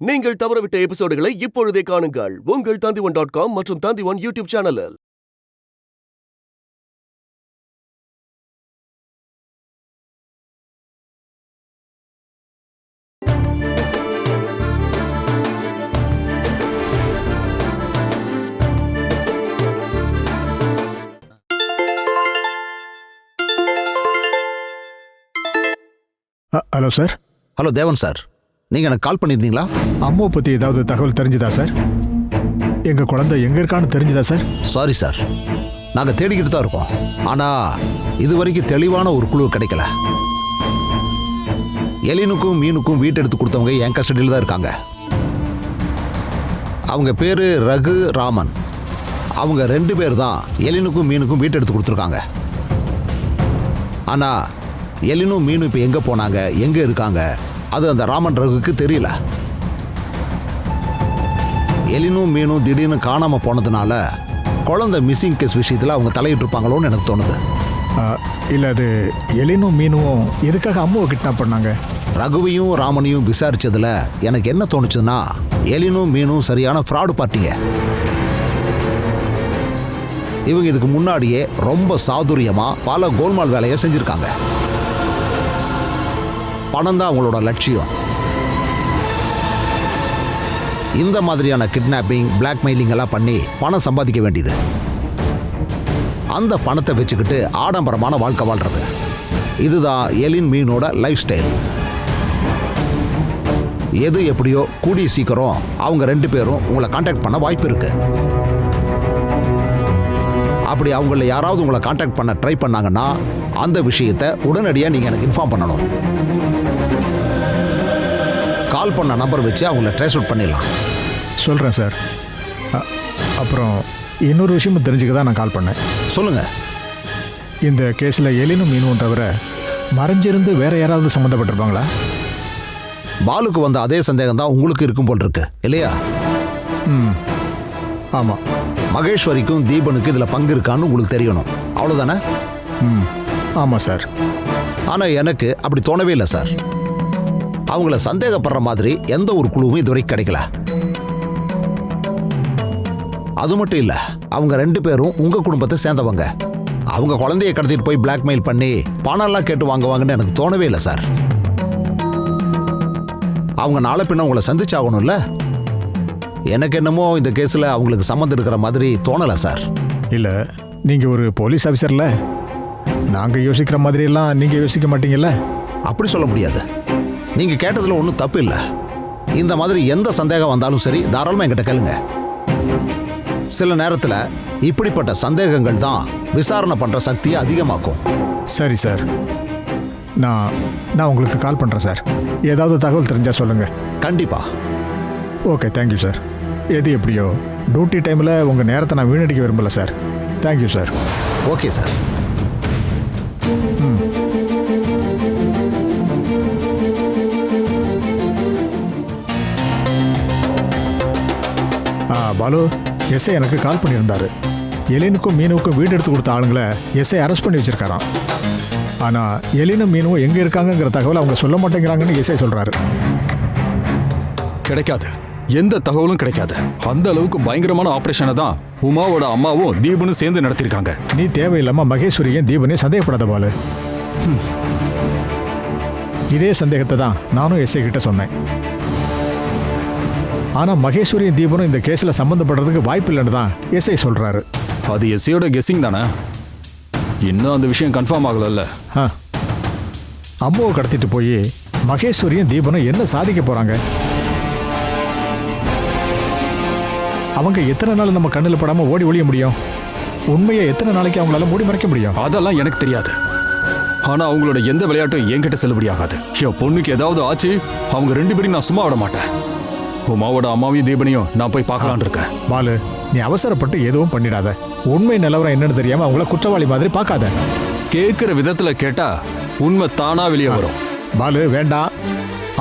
நீங்கள் தவறவிட்ட எபிசோடுகளை இப்பொழுதே காணுங்கள் உங்கள் Tandivan.com மற்றும் Tandivan யூடியூப் சேனலில். Hello sir. ஹலோ தேவன் சார், நீங்கள் எனக்கு கால் பண்ணியிருந்தீங்களா? அம்மாவை பற்றி ஏதாவது தகவல் தெரிஞ்சுதா சார்? எங்கள் குழந்தை எங்கே இருக்கான்னு தெரிஞ்சுதா சார்? சாரி சார், நாங்கள் தேடிக்கிட்டு தான் இருக்கோம். ஆனால் இது வரைக்கும் தெளிவான ஒரு குழு கிடைக்கல. எலினுக்கும் மீனுக்கும் வீட்டு எடுத்து கொடுத்தவங்க என் கஸ்டடியில் தான் இருக்காங்க. அவங்க பேர் ரகு ராமன். அவங்க 2 பேர் தான் எலினுக்கும் மீனுக்கும் வீட்டு எடுத்து கொடுத்துருக்காங்க. ஆனால் எலினும் மீனும் இப்போ எங்கே போனாங்க, எங்கே இருக்காங்க, அது அந்த ராமன் ரகுக்கு தெரியல. எலினும் மீனும் திடீர்னு காணாமல் போனதுனால குழந்தை மிஸ்ஸிங் கேஸ் விஷயத்தில் அவங்க தலையிட்டு இருப்பாங்களோன்னு எனக்கு தோணுது. இல்லை, அது எலினும் மீனும் எதுக்காக அம்மாவை கிட்னாப் பண்ணாங்க? ரகுவையும் ராமனையும் விசாரிச்சதுல எனக்கு என்ன தோணுச்சுன்னா, எலினும் மீனும் சரியான ஃப்ராடு பார்ட்டிங்க. இவங்க இதுக்கு முன்னாடியே ரொம்ப சாதுரியமாக பல கோல்மால் வேலையை செஞ்சுருக்காங்க. பணம் தான் அவங்களோட லட்சியம். இந்த மாதிரியான கிட்னாப்பிங், பிளாக்மெயிலிங் எல்லாம் பண்ணி பணம் சம்பாதிக்க வேண்டியது. அந்த பணத்தை வச்சுக்கிட்டு ஆடம்பரமான வாழ்க்கை வாழ்றது, இதுதான் எலின் மீனோட லைஃப் ஸ்டைல். எது எப்படியோ கூடிய சீக்கிரம் அவங்க 2 பேரும் உங்களை கான்டாக்ட் பண்ண வாய்ப்பு இருக்கு. அப்படி அவங்கள யாராவது உங்களை கான்டாக்ட் பண்ண ட்ரை பண்ணாங்கன்னா அந்த விஷயத்தை உடனடியாக நீங்கள் எனக்கு இன்ஃபார்ம் பண்ணணும். கால் பண்ண நம்பர் வச்சு அவங்கள ட்ரேஸ் அவுட் பண்ணிடலாம். சொல்கிறேன் சார். அப்புறம் இன்னொரு விஷயமும் தெரிஞ்சுக்க தான் நான் கால் பண்ணேன். சொல்லுங்கள். இந்த கேஸில் எலினும் மீனும் தவிர மறைஞ்சிருந்து வேற யாராவது சம்மந்தப்பட்டிருப்பாங்களா? பாலுக்கு வந்த அதே சந்தேகம் தான் உங்களுக்கு இருக்கும் போல் இருக்கு இல்லையா? ஆமாம். மகேஸ்வரிக்கும் தீபனுக்கு இதில் பங்கு இருக்கான்னு உங்களுக்கு தெரியணும், அவ்வளோதானே? ஆமாம் சார். ஆனால் எனக்கு அப்படி தோணவே இல்லை சார். அவங்கள சந்தேகப்படுற மாதிரி எந்த ஒரு குழுவும் இதுவரைக்கும் கிடைக்கல. அது மட்டும் இல்லை, அவங்க 2 பேரும் உங்கள் குடும்பத்தை சேர்ந்தவங்க. அவங்க குழந்தைய கடத்திட்டு போய் பிளாக்மெயில் பண்ணி பணம்லாம் கேட்டு வாங்குவாங்கன்னு எனக்கு தோணவே இல்லை சார். அவங்க நாளை பின்ன உங்களை சந்திச்சாகணும்ல. எனக்கு என்னமோ இந்த கேஸில் அவங்களுக்கு சம்மந்தம் இருக்கிற மாதிரி தோணலை சார். இல்லை, நீங்கள் ஒரு போலீஸ் ஆஃபீஸர்ல, நாங்கள் யோசிக்கிற மாதிரியெல்லாம் நீங்கள் யோசிக்க மாட்டீங்கல்ல? அப்படி சொல்ல முடியாது. நீங்கள் கேட்டதில் ஒன்றும் தப்பு இல்லை. இந்த மாதிரி எந்த சந்தேகம் வந்தாலும் சரி, தாராளமாக என்கிட்ட கேளுங்க. சில நேரத்தில் இப்படிப்பட்ட சந்தேகங்கள் தான் விசாரணை பண்ணுற சக்தியை அதிகமாக்கும். சரி சார், நான் உங்களுக்கு கால் பண்ணுறேன் சார். ஏதாவது தகவல் தெரிஞ்சால் சொல்லுங்கள். கண்டிப்பாக. Okay, thank you sir. எது எப்படியோ டியூட்டி டைமில் உங்கள் நேரத்தை நான் வீணடிக்க விரும்பலை sir. Thank you sir. Okay sir. Balu, SI எனக்கு கால் பண்ணியிருந்தாரு. எலினுக்கும் மீனுக்கும் வீடு எடுத்து கொடுத்த ஆளுங்களை எஸ்ஐ அரெஸ்ட் பண்ணி வச்சிருக்காராம். ஆனால் எலினும் மீனும் எங்கே இருக்காங்கங்கிற தகவல் அவங்க சொல்ல மாட்டேங்கிறாங்கன்னு எஸ்ஐ சொல்கிறாரு. கிடைக்காது, எந்த தகவலும் கிடைக்காது. அந்த அளவுக்கு பயங்கரமான ஆபரேஷனை தான் உமாவோட அம்மாவும் தீபனும் சேர்ந்து நடத்திருக்காங்க. நீ தேவையில்லாமல் மகேஸ்வரியும் தீபனையும் சந்தேகப்படாத பாலு. இதே சந்தேகத்தை தான் நானும் எஸ்ஐ கிட்ட சொன்னேன். ஆனால் மகேஸ்வரியும் தீபனும் இந்த கேஸில் சம்மந்தப்படுறதுக்கு வாய்ப்பு இல்லைன்னு தான் எஸ்ஐ சொல்கிறாரு. அது எஸ்ஐயோட கெஸ்ஸிங் தானே, இன்னும் அந்த விஷயம் கன்ஃபார்ம் ஆகலல்ல. அம்மாவை கடத்திட்டு போய் மகேஸ்வரியும் தீபனும் என்ன சாதிக்க போகிறாங்க? அவங்க எத்தனை நாள் நம்ம கண்ணில் படாமல் ஓடி ஒழிய முடியும்? உண்மையை எத்தனை நாளைக்கு அவங்களால மூடி மறைக்க முடியும்? அதெல்லாம் எனக்கு தெரியாது. ஆனால் அவங்களோட எந்த விளையாட்டும் என்கிட்ட செல்லுபடி ஆகாது. என் பொண்ணுக்கு ஏதாவது ஆச்சு, அவங்க 2 பேரையும் நான் சும்மா விட மாட்டேன். உமாவோட அம்மாவையும் தீபனையும் நான் போய் பார்க்கலான் இருக்கேன். பாலு, நீ அவசரப்பட்டு எதுவும் பண்ணிடாத. உண்மை நிலவரம் என்னன்னு தெரியாம அவங்கள குற்றவாளி மாதிரி பார்க்காத. கேட்குற விதத்துல கேட்டா உண்மை தானா வெளியே வரும். பாலு, வேண்டாம்.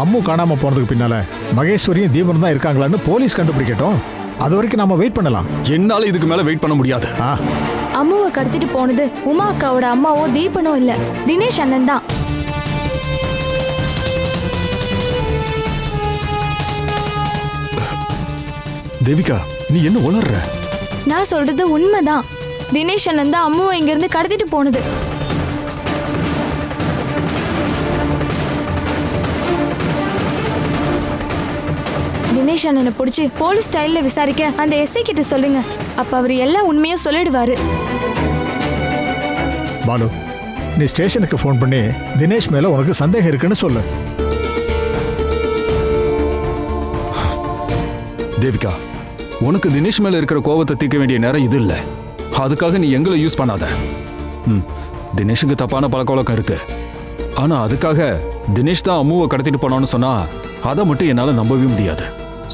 அம்மு காணாம போனதுக்கு பின்னால மகேஸ்வரியும் தீபனும் தான் இருக்காங்களான்னு போலீஸ் கண்டுபிடிக்கட்டும். அது வரைக்கும் நாம வெயிட் பண்ணலாம். என்னால இதுக்கு மேல வெயிட் பண்ண முடியாது. அம்முவை கடத்திட்டு போனது உமா அக்காவோட அம்மாவோ தீபனோ இல்ல, தினேஷ் அண்ணன் தான். தேவிகா நீ என்ன உளர்ற? நான் சொல்றது உண்மைதான். தினேஷ் அண்ணன் தான் அம்முவை இங்கிருந்து கடத்திட்டு போனது. தினேஷ் அண்ணனை பிடிச்சி போலீஸ் ஸ்டைல்ல விசாரிக்க அந்த எஸ்ஐ கிட்ட சொல்லுங்க. அப்ப அவர் எல்லா உண்மையும் சொல்லிடுவாரு. பாலு, நீ ஸ்டேஷனுக்கு ஃபோன் பண்ணி தினேஷ் மேல உனக்கு சந்தேகம் இருக்குன்னு சொல்லு. தேவிகா, உனக்கு தினேஷ் மேல இருக்கிற கோபத்தை தீர்க்க வேண்டிய நேரம் இது இல்ல. அதுக்காக நீ எங்களை யூஸ் பண்ணாத. தினேஷுக்கு தப்பான பழக்கவழக்கம் இருக்கு. ஆனா அதுக்காக தினேஷ் தான் அம்முவை கடத்திட்டு போனான்னு சொன்னா அதை மட்டும் என்னால நம்பவே முடியாது.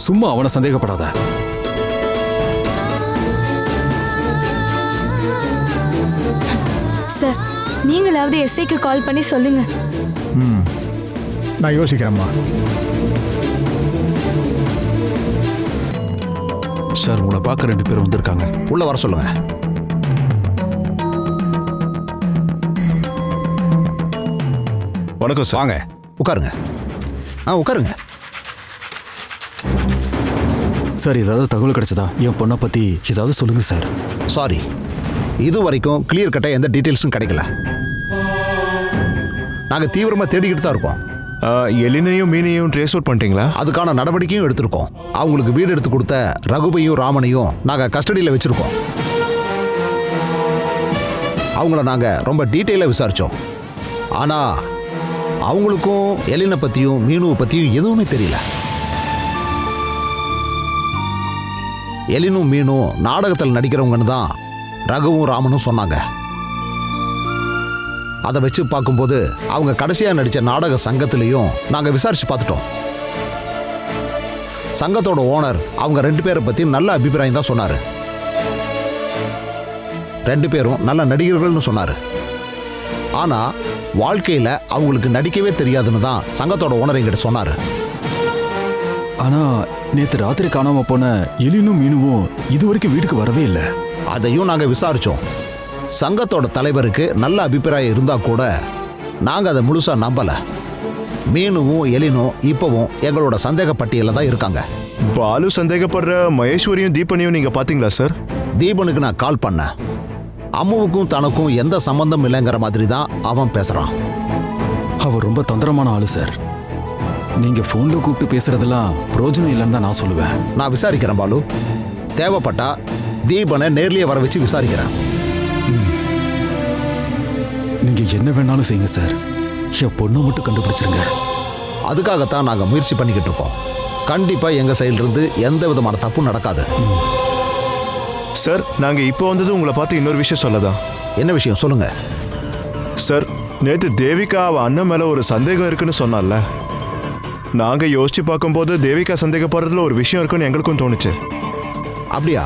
சும்மா அவனை சந்தேகப்படாத. சார், நீங்களாவது எஸ்ஐக்கு கால் பண்ணி சொல்லுங்க. நான் யோசிக்கிறேம்மா. சார், உங்களை பார்க்க 2 பேர் வந்திருக்காங்க. உள்ள வர சொல்லுங்க. வணக்கம் சார். வாங்க. உட்காருங்க. உட்காருங்க. சார், ஏதாவது தகவல் கிடைச்சதா? என் பொண்ணை பத்தி ஏதாவது சொல்லுங்க சார். சாரி, இது வரைக்கும் கிளியர் கட்டாக எந்த டீட்டெயில்ஸும் கிடைக்கல. நாங்கள் தீவிரமாக தேடிக்கிட்டு தான் இருக்கோம். எலினையும் மீனையும் ட்ரேஸ் அவுட் பண்ணிட்டீங்களா? அதுக்கான நடவடிக்கையும் எடுத்திருக்கோம். அவங்களுக்கு வீடு எடுத்து கொடுத்த ரகுவையும் ராமனையும் நாங்கள் கஸ்டடியில் வச்சுருக்கோம். அவங்கள நாங்கள் ரொம்ப டீட்டெயிலாக விசாரித்தோம். ஆனால் அவங்களுக்கும் எலினை பற்றியும் மீனுவை பற்றியும் எதுவுமே தெரியல. எலினும் மீனும் நாடகத்தில் நடிக்கிறவங்கன்னு தான் ரகுவும் ராமனும் சொன்னாங்க. அதை வச்சு பார்க்கும்போது அவங்க கடைசியாக நடித்த நாடக சங்கத்திலையும் நாங்கள் விசாரித்து பார்த்துட்டோம். சங்கத்தோட ஓனர் அவங்க 2 பேரை பற்றி நல்ல அபிப்பிராயம் தான் சொன்னார். 2 பேரும் நல்ல நடிகர்கள்னு சொன்னார். ஆனால் வாழ்க்கையில் அவங்களுக்கு நடிக்கவே தெரியாதுன்னு தான் சங்கத்தோட ஓனர் எங்கிட்ட சொன்னார். ஆனா நேத்து ராத்திரி காணாம போன எலினும் மீனுவும் இது வரைக்கும் வீட்டுக்கு வரவே இல்லை. அதையும் நாங்கள் விசாரித்தோம். சங்கத்தோட தலைவருக்கு நல்ல அபிப்பிராயம் இருந்தால் கூட நாங்கள் அதை முழுசாக நம்பலை. மீனுவும் எலினும் இப்போவும் எங்களோட சந்தேக பட்டியலில் தான் இருக்காங்க. பாலு சந்தேகப்படுற மகேஸ்வரியும் தீபனையும் நீங்க பாத்தீங்களா சார்? தீபனுக்கு நான் கால் பண்ணேன். அம்முவுக்கும் தனக்கும் எந்த சம்பந்தம் இல்லைங்கிற மாதிரி தான் அவன் பேசுகிறான். அவர் ரொம்ப தந்திரமான ஆளு சார். நீங்க போன்ல கூப்பிட்டு பேசுறதெல்லாம் பிரயோஜனம் இல்லைன்னு தான் நான் சொல்லுவேன். நான் விசாரிக்கிறேன் பாலு. தேவைப்பட்டா தீபனை நேர்லயே வர வச்சு விசாரிக்கிறேன். நீங்க என்ன வேணாலும் செய்யுங்க சார். என் பொண்ணை மட்டும் கண்டுபிடிச்சிருங்க. அதுக்காகத்தான் நாங்கள் முயற்சி பண்ணிக்கிட்டு இருக்கோம். கண்டிப்பாக எங்கள் சைடிலிருந்து எந்த விதமான தப்பும் நடக்காது. சார், நாங்க இப்போ வந்தது உங்களை பார்த்து இன்னொரு விஷயம் சொல்லதான். என்ன விஷயம் சொல்லுங்க. சார், நேற்று தேவிகா அவ அண்ணன் மேல ஒரு சந்தேகம் இருக்குன்னு சொன்னால, நாங்க யோசிச்சு பார்க்கும்போது தேவிகா சந்தேகப்படுறதுல ஒரு விஷயம் இருக்குன்னு எங்களுக்கும் தோணுச்சு. அப்படியா?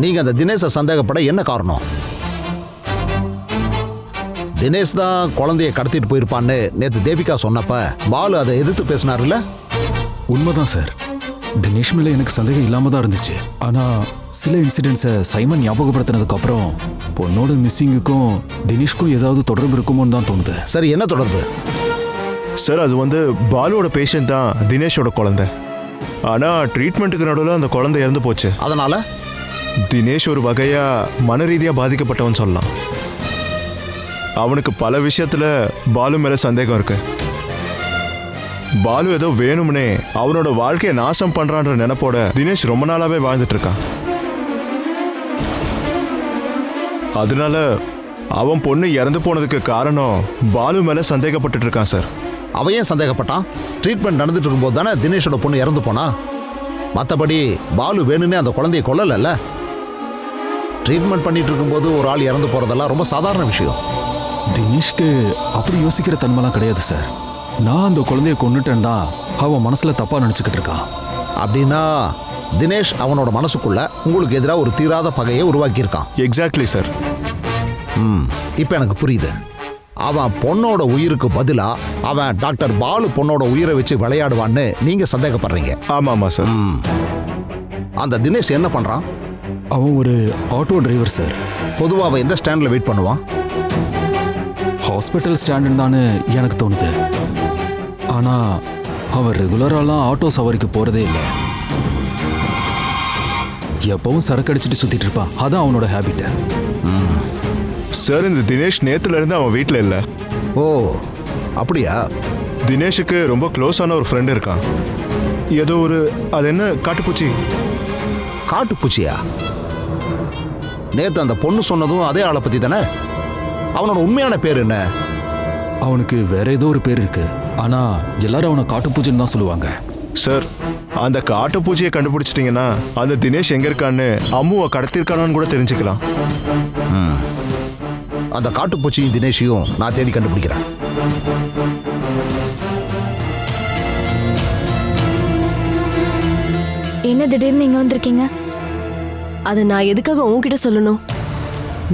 நீங்க அந்த தினேஷை சந்தேகப்பட என்ன காரணம்? தினேஷ் தான் குழந்தைய கடத்திட்டு போயிருப்பான்னு நேற்று தேவிகா சொன்னப்ப பாலு அதை எதிர்த்து பேசினார்ல? உண்மைதான் சார். தினேஷ் மேல எனக்கு சந்தேகம் இல்லாம தான் இருந்துச்சு. ஆனா சில இன்சிடென்ட்ஸை சைமன் ஞாபகப்படுத்தினதுக்கு அப்புறம் பொண்ணோட மிஸ்ஸிங்குக்கும் தினேஷ்க்கும் ஏதாவது தொடர்பு இருக்குமோன்னு தான் தோணுது. சரி, என்ன தொடர்பு? சார், அது பாலுவோட பேஷண்ட் தான் தினேஷோட குழந்தை. ஆனா ட்ரீட்மெண்ட்டுக்கு நடுவில் அந்த குழந்தை இறந்து போச்சு. அதனால தினேஷ் ஒரு வகையா மன ரீதியா பாதிக்கப்பட்டவன் சொல்லலாம். அவனுக்கு பல விஷயத்துல பாலு மேல சந்தேகம் இருக்கு. பாலு ஏதோ வேணும்னே அவனோட வாழ்க்கையை நாசம் பண்றான்ற நினைப்போட தினேஷ் ரொம்ப நாளாவே வாழ்ந்துட்டு இருக்கான். அதனால அவன் பொண்ணு இறந்து போனதுக்கு காரணம் பாலு மேல சந்தேகப்பட்டு இருக்கான் சார். அவன் ஏன் சந்தேகப்பட்டான்? ட்ரீட்மெண்ட் நடந்துட்டு இருக்கும்போது தானே தினேஷோட பொண்ணு இறந்து போனா. மற்றபடி பாலு வேணும்னே அந்த குழந்தைய கொல்லல. ட்ரீட்மெண்ட் பண்ணிட்டு இருக்கும்போது ஒரு ஆள் இறந்து போறதெல்லாம் ரொம்ப சாதாரண விஷயம். தினேஷ்க்கு அப்படி யோசிக்கிற தன்மைலாம் கிடையாது சார். நான் அந்த குழந்தைய கொன்னுட்டேன்னா அவன் மனசுல தப்பா நினைச்சுக்கிட்டு இருக்கான். அப்படின்னா தினேஷ் அவனோட மனசுக்குள்ள உங்களுக்கு எதிராக ஒரு தீராத பகையை உருவாக்கியிருக்கான். Exactly sir. இப்போ எனக்கு புரியுது. அவன் பொண்ணோட உயிருக்கு பதிலா அவன் டாக்டர் பாலு பொண்ணோட உயிரை வச்சு விளையாடுவான்னு நீங்க சந்தேகப்படுறீங்க. ஆமாமா சார். அந்த தினேஷ் என்ன பண்றான்? அவன் ஒரு ஆட்டோ டிரைவர் சார். பொதுவாக அவன் எந்த ஸ்டாண்ட்ல வெயிட் பண்ணுவான்? ஹாஸ்பிட்டல் ஸ்டாண்டுன்னு தானே எனக்கு தோணுது. ஆனா அவன் ரெகுலராலாம் ஆட்டோ சவாரிக்கு போறதே இல்லை. எப்பவும் சரக்கு அடிச்சிட்டு சுத்திட்டு இருப்பான். அதான் அவனோட ஹேபிட். சார் இந்த தினேஷ் நேத்துல இருந்து அவன் வீட்டில் இல்லை. ஓ அப்படியா? தினேஷுக்கு ரொம்ப க்ளோஸான ஒரு ஃப்ரெண்ட் இருக்கான். ஏதோ ஒரு அது என்ன காட்டுப்பூச்சி. காட்டுப்பூச்சியா? நேத்து அந்த பொண்ணு சொன்னதும் அதே ஆளை பத்தி தானே? அவனோட உண்மையான பேர் என்ன? அவனுக்கு வேற ஏதோ ஒரு பேர் இருக்கு. ஆனா எல்லாரும் அவனை காட்டுப்பூச்சின்னு தான் சொல்லுவாங்க. சார் அந்த காட்டுப்பூச்சியை கண்டுபிடிச்சிட்டிங்கன்னா அந்த தினேஷ் எங்க இருக்கான்னு அம்முவை கடத்திருக்கானான்னு கூட தெரிஞ்சுக்கலாம். அந்த காட்டுப்பூச்சியும் தினேஷையும் நான் தேடி கண்டுபிடிக்கிறேன். என்ன திடீர்னு இங்க வந்திருக்கீங்க? அதை நான் எதுக்காக உன்கிட்ட சொல்லணும்?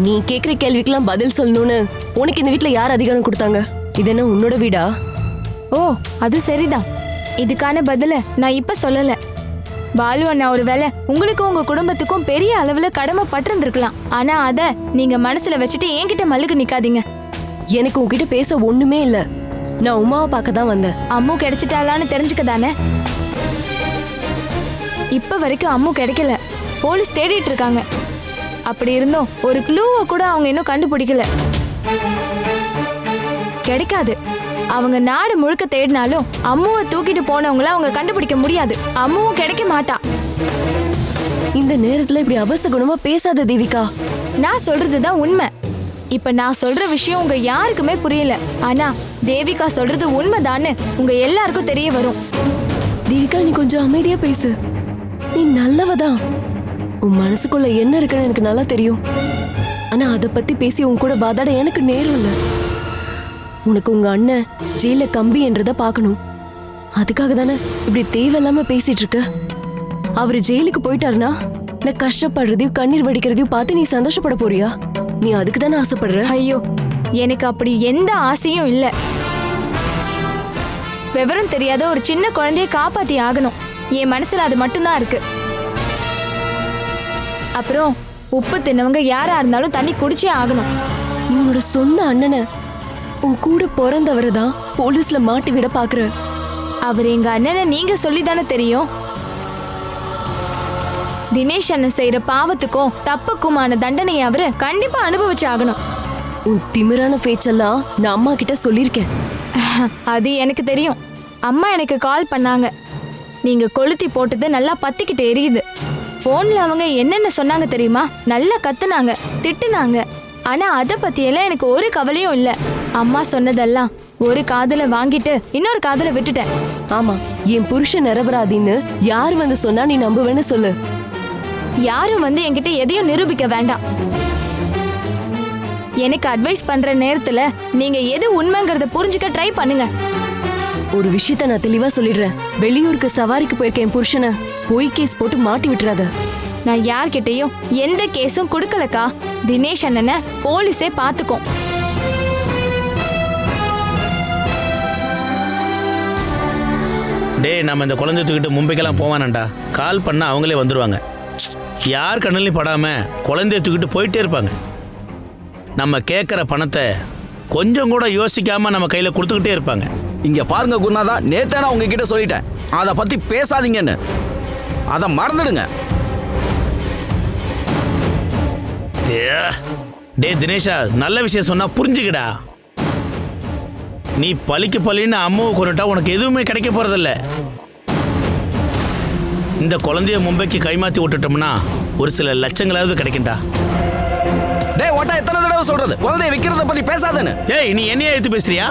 நீ கேக்குற கேள்விக்கெல்லாம் பதில் சொல்லணும்னு உனக்கு இந்த வீட்ல யார் அதிகாரம் கொடுத்தாங்க? இது என்ன உன்னோட வீடா? ஓ அது சரிதான். இதுக்கான பதில நான் இப்ப சொல்லல. பாலு அண்ணா ஒருவேளை உங்களுக்கும் உங்க குடும்பத்துக்கும் பெரிய அளவுல கடமை பட்டிருந்திருக்கலாம். ஆனா அத நீங்க மனசுல வச்சுட்டு என்கிட்ட மல்லுக்கு நிக்காதீங்க. எனக்கு உன்கிட்ட பேச ஒண்ணுமே இல்ல. நான் உமாவை பார்க்க தான் வந்தேன். அம்மு கிடைச்சிட்டாளான்னு தெரிஞ்சுக்க தானே. இப்ப வரைக்கும் அம்மு கிடைக்கல. போலீஸ் தேடிட்டு இருக்காங்க. அப்படி இருந்தும் ஒரு க்ளூவை கூட அவங்க இன்னும் கண்டுபிடிக்கல. கிடைக்காது. அவங்க நாடு முழுக்க தேடினாலும் அம்முவை தூக்கிட்டு போனவங்கள அவங்க கண்டுபிடிக்க முடியாது. அம்முவும் கிடைக்க மாட்டா. இந்த நேரத்துல இப்படி அபசகுணமா பேசாத தேவிகா. நான் சொல்றதுதான் உண்மை. இப்ப நான் சொல்ற விஷயம் உங்க யாருக்குமே புரியல. ஆனா தேவிகா சொல்றது உண்மைதான்னு உங்க எல்லாருக்கும் தெரிய வரும். தேவிகா நீ கொஞ்சம் அமைதியா பேசு. நீ நல்லவதான். உன் மனசுக்குள்ள என்ன இருக்குன்னு எனக்கு நல்லா தெரியும். ஆனா அதை பத்தி பேசி உன் கூட வாதாட எனக்கு நேரம் இல்லை. உனக்கு உங்க அண்ணன் ஜெயில கம்பி என்றத பார்க்கணும். அதுக்காக தானே இப்படி தேவையில்லாம பேசிட்டு இருக்க. அவரு ஜெயிலுக்கு போயிட்டாருன்னா நான் கஷ்டப்படுறதையும் கண்ணீர் வடிக்கிறதையும் பார்த்து நீ சந்தோஷப்பட போறியா? நீ அதுக்கு தானே ஆசைப்படுற? ஐயோ எனக்கு அப்படி எந்த ஆசையும் இல்ல. விவரம் தெரியாத ஒரு சின்ன குழந்தைய காப்பாத்தி ஆகணும். என் மனசுல அது மட்டும்தான் இருக்கு. அப்புறம் உப்பு தின்னவங்க யாரா இருந்தாலும் தண்ணி குடிச்சே ஆகணும். நீ உன்னோட சொந்த அண்ணனை உன் கூட பிறந்தவரை தான் போலீஸ்ல மாட்டி விட பாக்குற. அவர் எங்க அண்ணனை நீங்க சொல்லிதானே தெரியும். தினேஷ் அண்ணன் செய்யற பாவத்துக்கும் தப்புக்குமான தண்டனையை அவரு கண்டிப்பா அனுபவிச்சு ஆகணும். உன் திமிரான பேச்செல்லாம் நான் அம்மா கிட்ட சொல்லியிருக்கேன். அது எனக்கு தெரியும். அம்மா எனக்கு கால் பண்ணாங்க. நீங்க கொளுத்தி போட்டது நல்லா பத்திக்கிட்டு எரியுது. போன்ல அவங்க என்னென்ன சொன்னாங்க தெரியுமா? நல்லா கத்துனாங்க, திட்டுனாங்க. ஆனா அத பத்தியெல்லாம் எனக்கு ஒரு கவலையும் இல்ல. அம்மா சொன்னதெல்லாம் ஒரு காதுல வாங்கிட்டு இன்னொரு காதுல விட்டுட்டேன். ஆமா, என் புருஷன் நிரபராதின்னு யாரு வந்து சொன்னா நீ நம்புவேன்னு சொல்லு. யாரும் வந்து என்கிட்ட எதையும் நிரூபிக்க வேண்டாம். எனக்கு அட்வைஸ் பண்ற நேரத்துல நீங்க எது உண்மைங்கிறத புரிஞ்சுக்க ட்ரை பண்ணுங்க. ஒரு விஷயத்த நான் தெளிவா சொல்லிடுறேன். வெளியூருக்கு சவாரிக்கு போயிருக்க என் புருஷனை பொய் கேஸ் போட்டு மாட்டி விட்டுறாத. நான் யார்கிட்டயும் எந்த கேஸும் கொடுக்கலக்கா. தினேஷ் அண்ணனை போலீஸே பாத்துக்கும். டேய், நம்ம இந்த குழந்தை தூக்கிட்டு மும்பைக்கெல்லாம் போவானண்டா. கால் பண்ணால் அவங்களே வந்துடுவாங்க. யார் கண்ணிலையும் படாமல் குழந்தைய தூக்கிட்டு போயிட்டே இருப்பாங்க. நம்ம கேட்குற பணத்தை கொஞ்சம் கூட யோசிக்காமல் நம்ம கையில் கொடுத்துக்கிட்டே இருப்பாங்க. இங்க பாருங்க குருநாதா, நேத்தே நான் உங்ககிட்ட சொல்லிட்டேன், அதை பத்தி பேசாதீங்கன்னு. அதை மறந்துடுங்க. டே தினேஷா, நல்ல விஷயம் சொன்னா புரிஞ்சுக்கடா. நீ பழிக்கு பழின்னு அம்மாவை கொண்டுட்டா உனக்கு எதுவுமே கிடைக்க போறதில்ல. இந்த குழந்தைய மும்பைக்கு கைமாத்தி விட்டுட்டோம்னா ஒரு சில லட்சங்களாவது கிடைக்கும்டா. டேய் ஓட்டா, எத்தனை தடவை சொல்றது குழந்தைய விக்கிறத பத்தி பேசாதேன்னு? ஏய், நீ என்னையா எடுத்து பேசுறியா?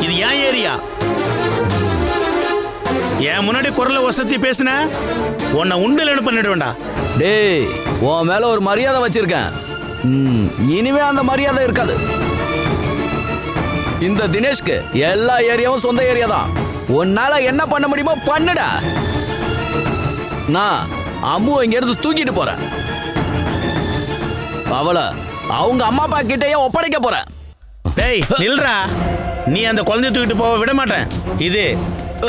இது ஏன் ஏரியா? என் முன்னாடி குரலை வசதி பேசுன உன்னை உண்டில் பண்ணிடுவேண்டா. டேய், உன் மேல ஒரு மரியாதை வச்சிருக்கேன். இனிமே அந்த மரியாதை இருக்காது. இந்த தினேஷ்க்கு எல்லா ஏரியாவும் சொந்த ஏரியா தான். உன்னால என்ன பண்ண முடியுமோ பண்ணுடா. நான் அம்முவை இங்க இருந்து தூக்கிட்டு போறேன். அவளை அவங்க அம்மா அப்பா கிட்டயே ஒப்படைக்க போறேன். டேய் நில்றா, நீ அந்த குழந்தைய தூக்கிட்டு போக விட மாட்டேன். இது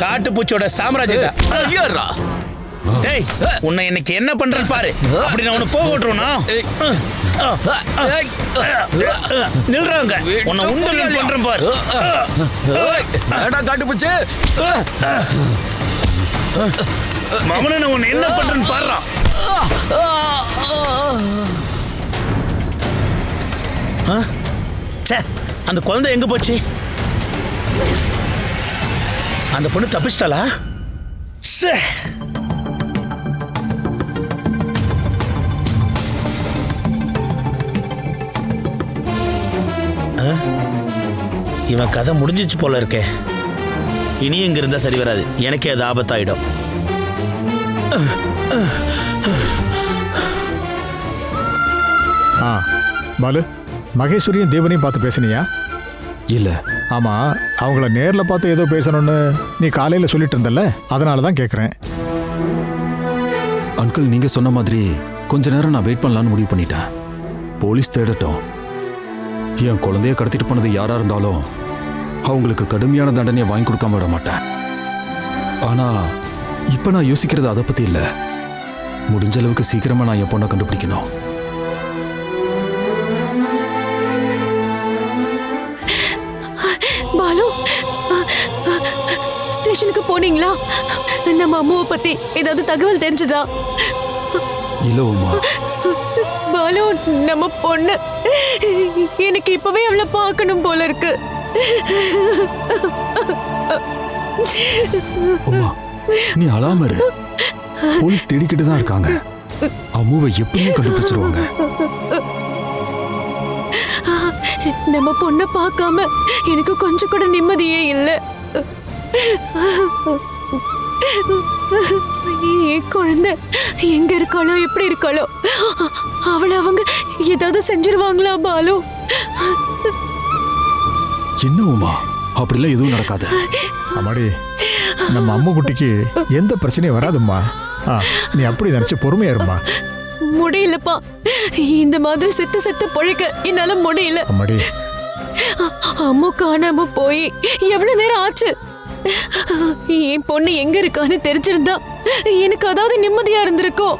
காட்டுப்பூச்சியோட சாம்ராஜ்யம்டா. டேய், உன்னை இன்னைக்கு என்ன பண்றேன்னு பாரு. அப்படி நான் உன்னை போக விட்டுருவனா? நில்றாங்க, உன்னை உண்டல் பண்றேன் பாரு. காட்டுப்பூச்சி மகனை உன்னை என்ன பண்றேன்னு பாருடா. ச்சே, அந்த குழந்தை எங்க போச்சு? அந்த பொண்ணு தப்பிச்சிட்டாளா? ச்சே. இவன் கதை முடிஞ்சிச்சு போல இருக்கே. இனி இங்க இருந்தா சரி வராது, எனக்கே அது ஆபத்தாயிடும். பாலு, மகேஸ்வரியும் தேவனையும் பார்த்து பேசுனியா? இல்ல. ஆமா, அவங்கள நேரில் பார்த்து ஏதோ பேசணும்னு நீ காலையில் சொல்லிட்டு இருந்தல்ல, அதனால தான் கேட்குறேன். அங்கிள், நீங்க சொன்ன மாதிரி கொஞ்ச நேரம் நான் வெயிட் பண்ணலான்னு முடிவு பண்ணிட்டேன். போலீஸ் தேடட்டும். என் குழந்தைய கடத்திட்டு போனது யாரா இருந்தாலும் அவங்களுக்கு கடுமையான தண்டனையை வாங்கி கொடுக்காம விட மாட்டேன். ஆனா இப்ப நான் யோசிக்கிறது அதை பத்தி இல்ல. முடிஞ்ச அளவுக்கு சீக்கிரமா நான் என் பொண்ணை கண்டுபிடிக்கணும். பாலு, ஸ்டேஷனுக்கு போனீங்களா? நம்ம அம்மாவை பத்தி ஏதாவது தகவல் தெரிஞ்சதா? இல்ல உமா. பாலு, நம்ம பொண்ணு, எனக்கு இப்பவே அவளை பார்க்கணும் போல இருக்கு. உமா, நீ அழாம இரு. போலீஸ் தேடிக்கிட்டு தான் இருக்காங்க. அம்முவை எப்படியும் கண்டுபிடிச்சிருவாங்க. நம்ம பொண்ணை பார்க்காம எனக்கு கொஞ்சம் கூட நிம்மதியே இல்லை. என் குழந்தை எங்க இருக்காளோ, எப்படி இருக்காளோ, அவளை அவங்க ஏதாவது செஞ்சிருவாங்களா பாலு? என்ன உமா, அப்படிலாம் எதுவும் நடக்காது. அம்மாடி, நம்ம அம்மு குட்டிக்கு எந்த பிரச்சனையும் வராதும்மா. நீ அப்படி நினைச்சு பொறுமையா இருமா. முடியலப்பா, இந்த மாதிரி செத்து செத்து பொழைக்க என்னால முடியல. அம்மாடி, அம்மு காணாம போய் எவ்வளவு நேரம் ஆச்சு? என் பொண்ணு எங்க இருக்கான்னு தெரிஞ்சிருந்தா எனக்கு அதாவது நிம்மதியா இருந்திருக்கும்.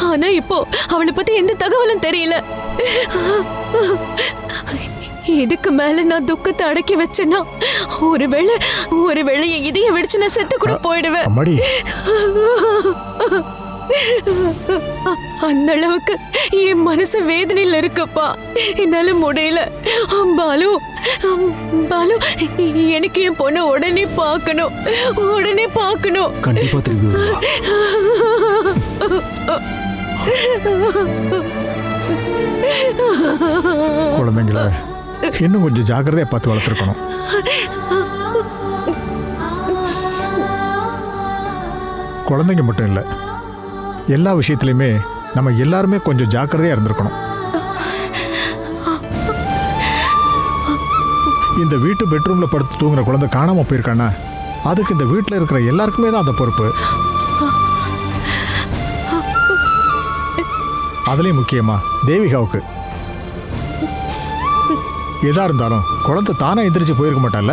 ஆனா இப்போ அவளை பத்தி எந்த தகவலும் தெரியல. இதுக்கு மேல நான் துக்கத்தை அடக்கி வச்சேன்னா ஒருவேளை என் இதயம் வெடிச்சு நான் செத்து கூட போயிடுவேன். அம்மாடி, அந்த அளவுக்கு என் மனசு வேதனையில இருக்குப்பா. என்னால முடியல. பாலு, பாலு, எனக்கு என் பொண்ணு உடனே பார்க்கணும். கண்டிப்பா திரும்பி வருவா. குழந்தைங்கள இன்னும் கொஞ்சம் ஜாக்கிரதையா பார்த்து வளர்த்துருக்கணும். குழந்தைங்க மட்டும் இல்லை, எல்லா விஷயத்துலையுமே நம்ம எல்லாருமே கொஞ்சம் ஜாக்கிரதையா இருந்திருக்கணும். இந்த வீட்டு பெட்ரூம்ல படுத்து தூங்குற குழந்தை காணாம போயிருக்கானா, அதுக்கு இந்த வீட்டில் இருக்கிற எல்லாருக்குமே தான் அந்த பொறுப்பு. அதுலயும் முக்கியமா தேவிகாவுக்கு. எதா இருந்தாலும் குழந்தை தானே எந்திரிச்சு போயிருக்க மாட்டால.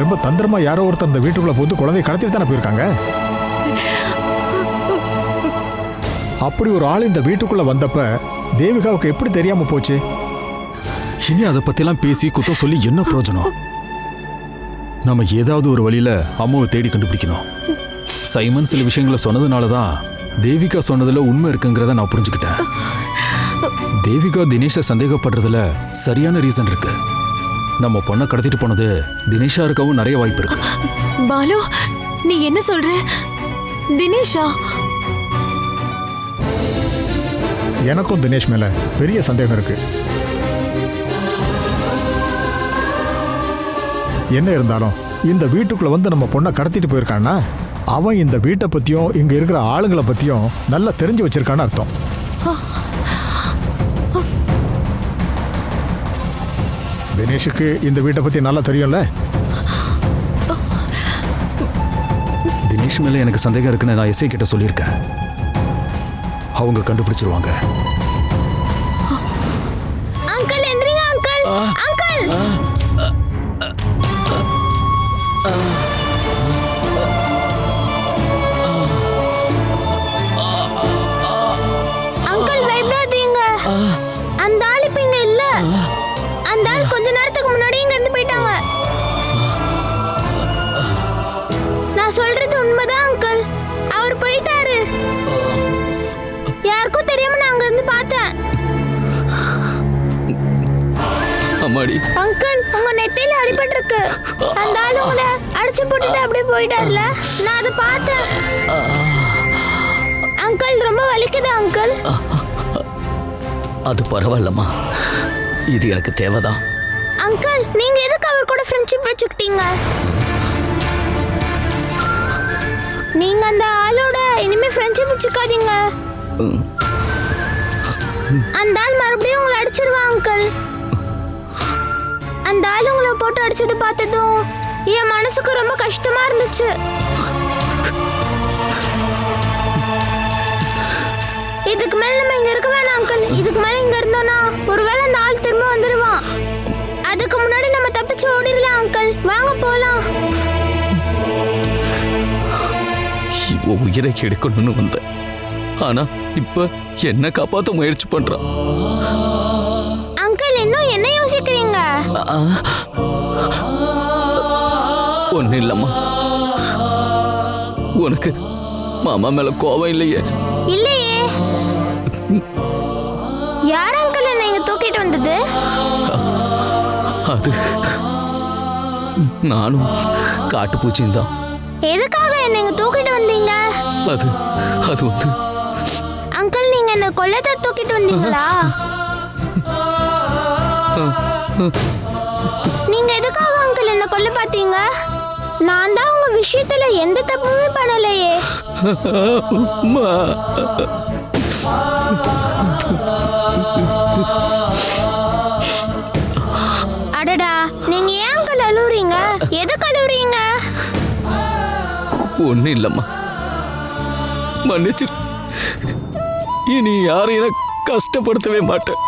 ரொம்ப தந்திரமா யாரோ ஒருத்தர் இந்த வீட்டுக்குள்ள போது குழந்தைய கடத்திட்டு தானே போயிருக்காங்க. அப்படி ஒரு ஆள் இந்த வீட்டுக்குள்ள வந்தப்ப தேவிகாவுக்கு எப்படி தெரியாம போச்சு? இனி அதை பத்திலாம் பேசி குத்தம் சொல்லி என்ன பிரயோஜனம்? நம்ம ஏதாவது ஒரு வழியில அம்மாவை தேடி கண்டுபிடிக்கணும். சைமன் சில விஷயங்களை சொன்னதுனால தான் தேவிகா சொன்னதுல உண்மை இருக்குங்கிறத நான் புரிஞ்சுக்கிட்டேன். தேவிகா தினேஷை சந்தேகப்படுறதுல சரியான ரீசன் இருக்கு. நம்ம பொண்ணை கடத்திட்டு போனது தினேஷா இருக்கவும் நிறைய வாய்ப்பு இருக்கு. பாலு, நீ என்ன சொல்ற? தினேஷா? எனக்கும் தினேஷ் மேல பெரிய சந்தேகம் இருக்கு. என்ன இருந்தாலும் இந்த வீட்டுக்குள்ள வந்து நம்ம பொண்ணை கடத்திட்டு போயிருக்கான்னா அவன் இந்த வீட்டை பத்தியும் இங்க இருக்கிற ஆளுங்களை பத்தியும் நல்லா தெரிஞ்சு வச்சிருக்கான்னு அர்த்தம். தினேஷுக்கு இந்த வீட்டை பத்தி நல்லா தெரியும்ல. தினேஷ் மேல எனக்கு சந்தேகம் இருக்குன்னு நான் எஸ்ஐ கிட்ட சொல்லியிருக்கேன். அவங்க கண்டுபிடிச்சிருவாங்க. அங்கிள் எந்திரிங்க அங்கிள். அங்கிள் அங்கிள் பயப்படாதீங்க. அந்த ஆள் இப்ப இங்க இல்ல. அந்த ஆள் கொஞ்ச நேரத்துக்கு முன்னாடி இங்க இருந்து போயிட்டாங்க. போயிட்டார்ல, நான் அதை பார்த்தேன். அங்கிள் ரொம்ப வலிக்குதா அங்கிள்? அது பரவாயில்லம்மா, இது எனக்கு தேவைதான். அங்கிள், நீங்க எதுக்கு அவர் கூட ஃப்ரெண்ட்ஷிப் வச்சுக்கிட்டீங்க? நீங்க அந்த ஆளோட இனிமே ஃப்ரெண்ட்ஷிப் வச்சுக்காதீங்க. அந்த ஆள் மறுபடியும் உங்களை அடிச்சிருவா அங்கிள். அந்த ஆள் உங்களை போட்டு அடிச்சது பார்த்ததும் என் மனசுக்கு ரொம்ப கஷ்டமா இருந்துச்சு. இதுக்கு மேல நம்ம இங்க இருக்க வேணாம் அங்கிள். இதுக்கு மேல இங்க இருந்தோம்னா ஒருவேளை அந்த ஆள் திரும்ப வந்துருவான். அதுக்கு முன்னாடி நம்ம தப்பிச்சு ஓடிடலாம் அங்கிள். வாங்க போலாம். இவ உயிரை எடுக்கணும்னு வந்த, ஆனா இப்ப என்ன காப்பாத்த முயற்சி பண்றான். அங்கிள், இன்னும் என்ன யோசிக்கிறீங்க? ஒன்னும் இல்லம்மா, உனக்கு மாமா மேல கோபம் இல்லையே? இல்லையே. யார் அங்கிள் என்ன இங்க தூக்கிட்டு வந்தது? அது நானும் காட்டுப்பூச்சியும் தான். எதுக்காக என்ன இங்க தூக்கிட்டு வந்தீங்க? அது அது வந்து அங்கிள், நீங்க என்ன கொல்லத்தை தூக்கிட்டு வந்தீங்களா? நீங்க எதுக்காக அங்கிள் என்ன கொல்ல பாத்தீங்க? நான் தான் உங்க விஷயத்துல எந்த தப்புமே பண்ணலையே. அடடா, நீங்க ஏன் அங்கிள் அழுவுறீங்க? எதுக்கு அழுவுறீங்க? ஒன்னும் இல்லம்மா, மன்னிச்சு. இனி யாரையும் நான் கஷ்டப்படுத்தவே மாட்டேன்.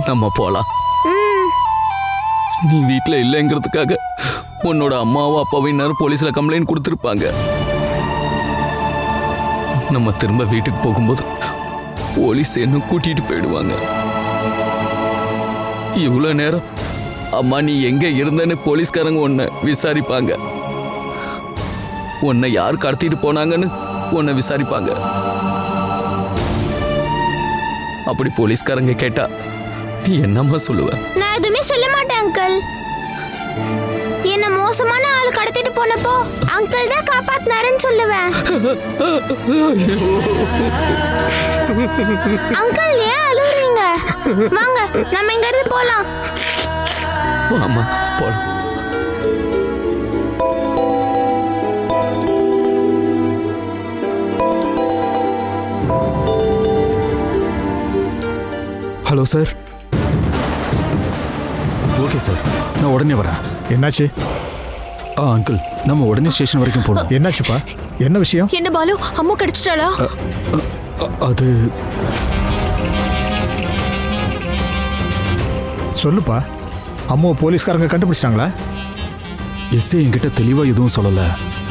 நம்ம போலாம். நீ வீட்டுல இல்லைங்கிறதுக்காக உன்னோட அம்மாவும் அப்பாவும் நேரம் போலீஸ்ல கம்ப்ளைண்ட் கொடுத்துருப்பாங்க. நம்ம திரும்ப வீட்டுக்கு போகும்போது போலீஸ் என்ன கூட்டிட்டு போயிடுவாங்க. இவ்வளவு நேரம் அம்மா நீ எங்க இருந்தன்னு போலீஸ்காரங்க உன்னை விசாரிப்பாங்க. உன்னை யார் கடத்திட்டு போனாங்கன்னு உன்னை விசாரிப்பாங்க. அப்படி போலீஸ்காரங்க கேட்டா நீ என்னம்மா சொல்லுவ? நான் எதுவுமே சொல்ல மாட்டேன் அங்கிள். என்ன மோசமான ஆள் கடத்திட்டு போனப்போ அங்கிள் தான் காப்பாத்தினாருன்னு சொல்லுவேன். அங்கிள், ஏன் அழுகுறீங்க? வாங்க, நம்ம இங்க இருந்து போலாம். ஆமா, போலாம். Hello sir. ஓகே சார், நான் உடனே வரேன். என்னாச்சு? அங்கிள், நம்ம உடனே ஸ்டேஷன் வரைக்கும் போகணும். என்னாச்சுப்பா? என்ன விஷயம்? என்ன பாலு, அம்மா கடிச்சிட்டாளா? அது சொல்லுப்பா. அம்மாவை போலீஸ்காரங்க கண்டுபிடிச்சிட்டாங்களா? எஸ்ஏ என்கிட்ட தெளிவா எதுவும் சொல்லல.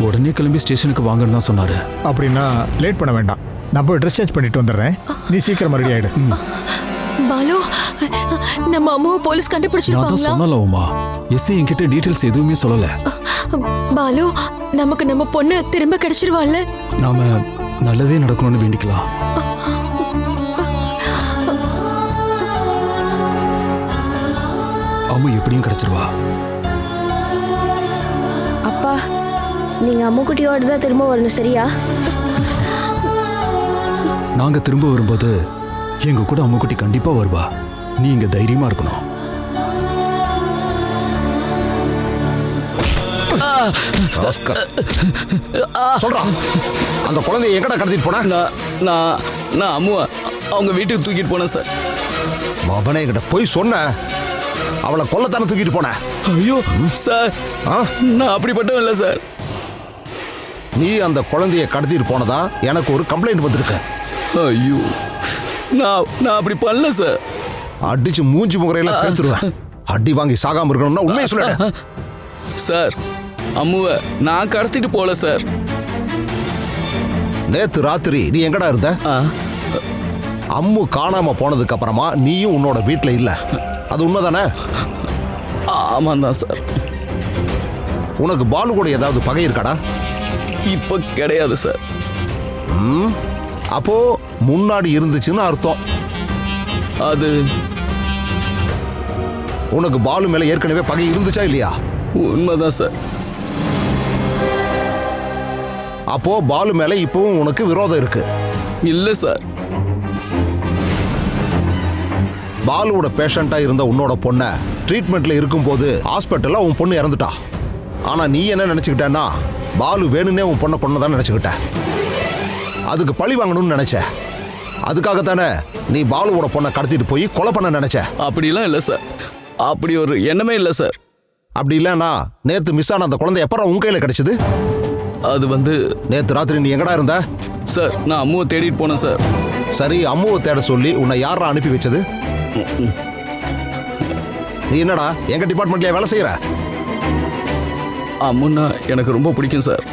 உடனே கிளம்பி ஸ்டேஷனுக்கு வாங்கன்னு தான் சொன்னாரு. அப்படின்னா லேட் பண்ண வேண்டாம். நான் போய் ட்ரெஸ் சேஞ்ச் பண்ணிட்டு வந்துடுறேன். நீ சீக்கிரம் ரெடி ஆயிடு. பாலு, நம்ம அம்மாவை போலீஸ் நான் தான் கண்டுபிடிச்சிருப்பாங்களா? சொன்னல உமா, எஸ்ஏ என்கிட்ட டீடைல்ஸ் எதுவுமே சொல்லல. பாலு, நமக்கு நம்ம பொண்ணு திரும்ப கிடைச்சிருவாள்ல? நாம நல்லதே நடக்கணும்னு வேண்டிக்கலாம். அம்மா எப்படியும் கிடைச்சிருவா. அப்பா, நீங்க அம்முக்குட்டியோட தான் திரும்ப வரணும், சரியா? நாங்க திரும்ப வரும்போது எங்க கூட அம்முக்குட்டி கண்டிப்பா வருவா. நீ இங்க தைரியமா இருக்கணும். சொல்றான், அந்த குழந்தைய எங்கடா கடத்திட்டு போன? நான் அம்முவா அவங்க வீட்டுக்கு தூக்கிட்டு போனேன் சார். அவனே கிட்ட போய் சொன்ன, அவளை கொல்லத்தானே தூக்கிட்டு போன. ஐயோ சார், நான் அப்படிப்பட்டவன் இல்லை சார். நீ அந்த குழந்தைய கடத்திட்டு போனதா எனக்கு ஒரு கம்ப்ளைண்ட் வந்திருக்க. ஐயோ, நான் அப்படி பண்ணல சார். அடிச்சு மூஞ்சி முகரையெல்லாம் பேத்துருவேன். அடி வாங்கி சாகாம இருக்கணும்னா உண்மையை சொல்ல சார். அம்முவை நான் கடத்திட்டு போல சார். நேத்து ராத்திரி நீ எங்கடா இருந்த? அம்மு காணாம போனதுக்கு அப்புறமா நீயும் உன்னோட வீட்டுல இல்ல, அது உண்மைதானே? ஆமாம் தான் சார். உனக்கு பாலு கூட ஏதாவது பகை இருக்காடா? இப்ப கிடையாது சார். அப்போ முன்னாடி இருந்துச்சுன்னு அர்த்தம். அது உனக்கு பாலு மேல ஏற்கனவே பகை இருந்துச்சா இல்லையா? உண்மைதான் சார். அப்போ பாலு மேல இப்பவும் உனக்கு விரோதம் இருக்கு. இல்லை சார். பாலுவோட பேஷண்டா இருந்த உன்னோட பொண்ணை ட்ரீட்மெண்ட்ல இருக்கும்போது ஹாஸ்பிட்டல்ல உன் பொண்ணு இறந்துட்டா. ஆனா நீ என்ன நினைச்சுக்கிட்டேன்னா பாலு வேணும்னே உன் பொண்ணை கொன்னதான் நினைச்சுக்கிட்ட. அதுக்கு பழி வாங்கணும்னு நினைச்ச. அதுக்காகத்தானே நீ பாலுவோட பொண்ணை கடத்திட்டு போய் கொலை பண்ண நினைச்ச. அப்படிலாம் இல்லை சார். அப்படி ஒரு எண்ணமே இல்லை சார். அப்படி இல்லைன்னா நேத்து மிஸ் ஆன அந்த குழந்தை எப்பறம் உன் கையில கிடைச்சது? அது வந்து நேத்து ராத்திரி நீ எங்கடா இருந்த? சார், நான் அம்முவை தேடிட்டு போனேன் சார். சரி, அம்முவை தேட சொல்லி உன்னை யாரா அனுப்பி வச்சது? நீ என்னடா எங்க டிபார்ட்மெண்ட்லயே வேலை செய்யற? அம்முன்னா எனக்கு ரொம்ப பிடிக்கும் சார்.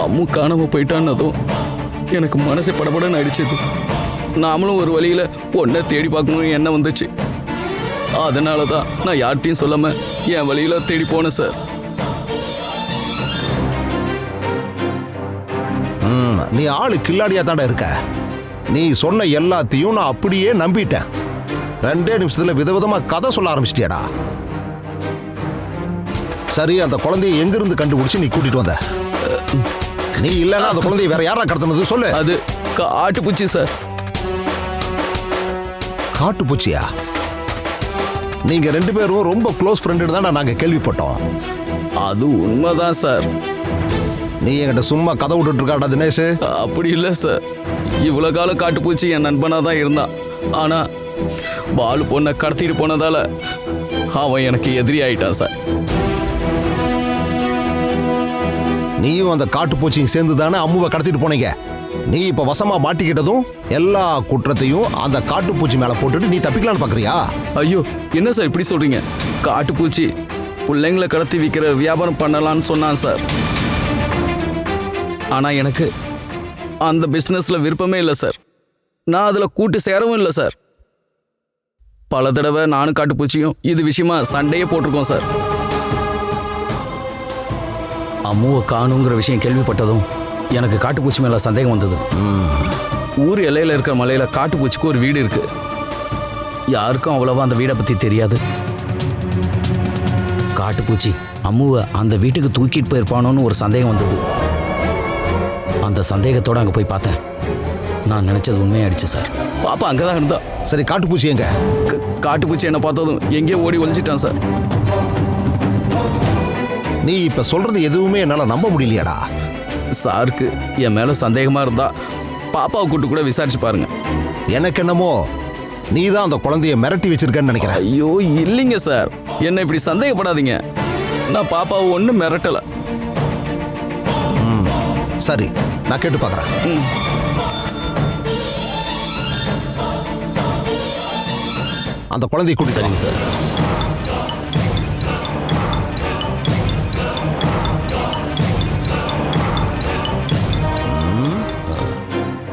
அம்மு காணாம போயிட்டான்னதும் எனக்கு மனசை படபடன்னு அடிச்சது. நாமளும் ஒரு வழியில பொண்ணை தேடி பார்க்கணும்னு எண்ணம் வந்துச்சு. அதனால தான் நான் யார்கிட்டையும் சொல்லாம என் வழியில தேடி போனேன் சார். நீ ஆளு கில்லாடியா தாண்டா இருக்க. நீ சொன்ன எல்லாத்தையும் நான் அப்படியே நம்பிட்டேன். 2 நிமிஷத்துல விதவிதமா கதை சொல்ல ஆரம்பிச்சிட்டியாடா. சரி, அந்த குழந்தைய எங்கிருந்து கண்டுபிடிச்சு நீ கூட்டிட்டு வந்த? நீ இல்லைன்னா அந்த குழந்தைய வேற யாரா கடத்தினது சொல்லு. அது காட்டுப்பூச்சி சார். காட்டுப்பூச்சியா? நீங்க 2 பேரும் ரொம்ப க்ளோஸ் ஃப்ரெண்டு தான் நாங்க கேள்விப்பட்டோம். அது உண்மைதான் சார். நீ என்கிட்ட சும்மா கதை விட்டுட்டு இருக்காடா தினேஷ்? அப்படி இல்லை சார். இவ்வளவு காலம் காட்டுப்பூச்சி என் நண்பனா தான் இருந்தான். ஆனா பாலு பொண்ணை கடத்திட்டு போனதால அவன் எனக்கு எதிரி ஆயிட்டான் சார். நீயும் அந்த காட்டுப்பூச்சியும் சேர்ந்து தானே அம்முவை கடத்திட்டு போனீங்க. நீ இப்ப வசமா மாட்டிக்கிட்டதும் எல்லா குற்றத்தையும் அந்த காட்டுப்பூச்சி மேல போட்டுட்டு நீ தப்பிக்கலான்னு பாக்குறியா? ஐயோ, என்ன சார் இப்படி சொல்றீங்க? காட்டுப்பூச்சி பிள்ளைங்களை கடத்தி விற்கிற வியாபாரம் பண்ணலான்னு சொன்னான் சார். ஆனா எனக்கு அந்த பிசினஸ்ல விருப்பமே இல்லை சார். நான் அதுல கூட்டு சேரவும் இல்லை சார். பல தடவை நானும் காட்டுப்பூச்சியும் இது விஷயமா சண்டையே போட்டிருக்கோம் சார். அம்முவை காணுங்கிற விஷயம் கேள்விப்பட்டதும் எனக்கு காட்டுப்பூச்சி மேல சந்தேகம் வந்தது. ஊர் எல்லையில இருக்கிற மலையில காட்டுப்பூச்சிக்கு ஒரு வீடு இருக்கு. யாருக்கும் அவ்வளவா அந்த வீடை பத்தி தெரியாது. காட்டுப்பூச்சி அம்முவை அந்த வீட்டுக்கு தூக்கிட்டு போயிருப்பானோன்னு ஒரு சந்தேகம் வந்தது. அந்த சந்தேகத்தோட அங்க போய் பார்த்தேன். நான் நினைச்சது உண்மையாயிடுச்சு சார். பாப்பா அங்கதான் இருந்தா. சரி, காட்டுப்பூச்சி எங்க? காட்டுப்பூச்சி என்ன பார்த்ததும் எங்கேயோ ஓடி ஒளிஞ்சிட்டான் சார். நீ இப்ப சொல்றது எதுவுமே என்னால நம்ப முடியலையாடா. சாருக்கு என் மேல சந்தேகமா இருந்தா பாப்பாவை கூட்டு கூட விசாரிச்சு பாருங்க. எனக்கு என்னமோ நீ தான் அந்த குழந்தைய மிரட்டி வச்சிருக்கன்னு நினைக்கிறேன். ஐயோ இல்லைங்க சார், என்ன இப்படி சந்தேகப்படாதீங்க. நான் பாப்பாவை ஒன்றும் மிரட்டல. சரி, நான் கேட்டு பார்க்கறேன். அந்த குழந்தைய கூட்டி சரிங்க சார்.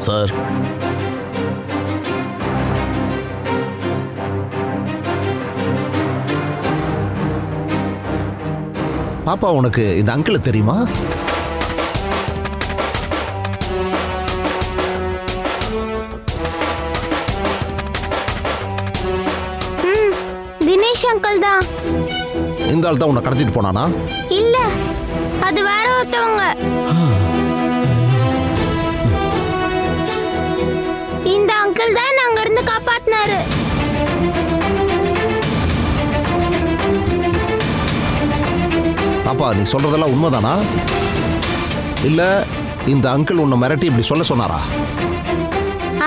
சார், பாப்பா, உனக்கு இந்த அங்கிளை தெரியுமா? தினேஷ் அங்கிள் தான். இந்த ஆள் தான் உன்னை கடத்திட்டு போனானா? இல்ல, அது வேற ஒருத்தவங்க. இந்த அங்கிள் தான் நாங்க இருந்து காப்பாத்தினாரு. பாப்பா, நீ சொல்றதெல்லாம் உண்மைதானா? இல்ல இந்த அங்கிள் உன்னை மிரட்டி இப்படி சொல்ல சொன்னாரா?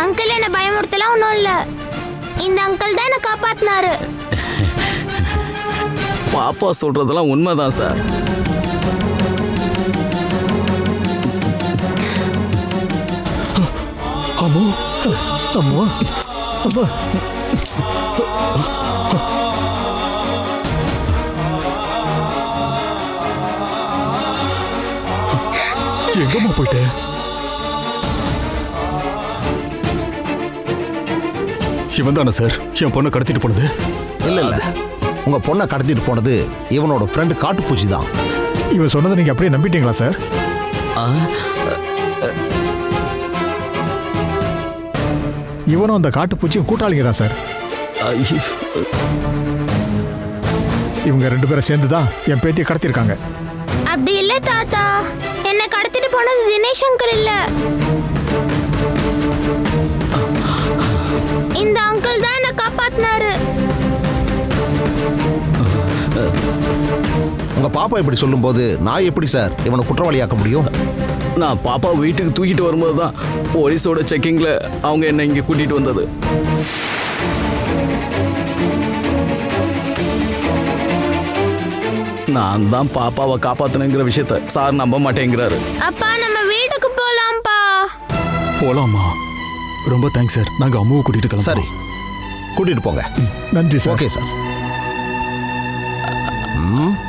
அங்கிள் என்ன பயமுறுத்தலாம் ஒன்றும் இல்ல. இந்த அங்கிள் தான் என்ன காப்பாத்தினாரு. பாப்பா சொல்றதெல்லாம் உண்மைதான் சார். அம்மோ அம்மோ அம்மா. எங்கம்மா போயிட்ட? சிவன் தானே சார் என் பொண்ணை கடத்திட்டு போனது? இல்ல இல்ல, உங்க பொண்ணை கடத்திட்டு போனது இவனோட ஃப்ரெண்டு காட்டுப்பூச்சி தான். இவன் சொன்னதை நீங்க அப்படியே நம்பிட்டீங்களா சார்? இவனும் அந்த காட்டுப்பூச்சியும் கூட்டாளிங்க தான் சார். இவங்க 2 பேரும் சேர்ந்து தான் என் பேத்தியை கடத்திருக்காங்க. அப்படி இல்ல தாத்தா, என்னை கடத்திட்டு போனது தினேஷ் அங்கிள் இல்ல, இந்த அங்கிள் தான் என்னை காப்பாத்தினாரு. உங்க பாப்பா இப்படி சொல்லும்போது நான் எப்படி சார் இவனை குற்றவாளியாக்க முடியும்? நான் பாப்பா வீட்டுக்கு தூக்கிட்டு வரும்போது தான் போலீஸோட செக்கிங்ல அவங்க என்ன இங்க கூட்டிட்டு வந்தது. நான் தான் பாப்பாவை காப்பாத்தினுங்கிற விஷயத்த சார் நம்ப மாட்டேங்கிறாரு. அப்பா நம்ம வீட்டுக்கு போலாம்ப்பா. போலாமா? ரொம்ப தேங்க்ஸ் சார். நாங்க அம்மாவை கூட்டிட்டு கிளம்புறோம். சரி, கூட்டிட்டு போங்க. நன்றி சார். Okay sir.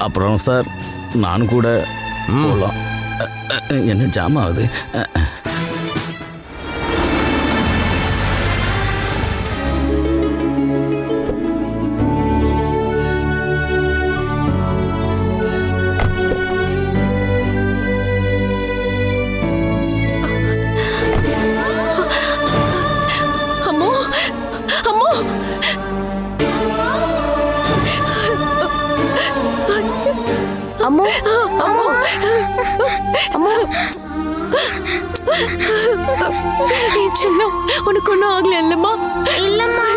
அப்புறம் சார் நானும் கூட போகலாம். என்ன ஜாம் ஆகுது? அம்மோ அம்மோ அம்மோ அம்மோ அம்மோ என் செல்லம், உனக்கு ஒன்றும் ஆகல இல்லம்மா? இல்லம்மா.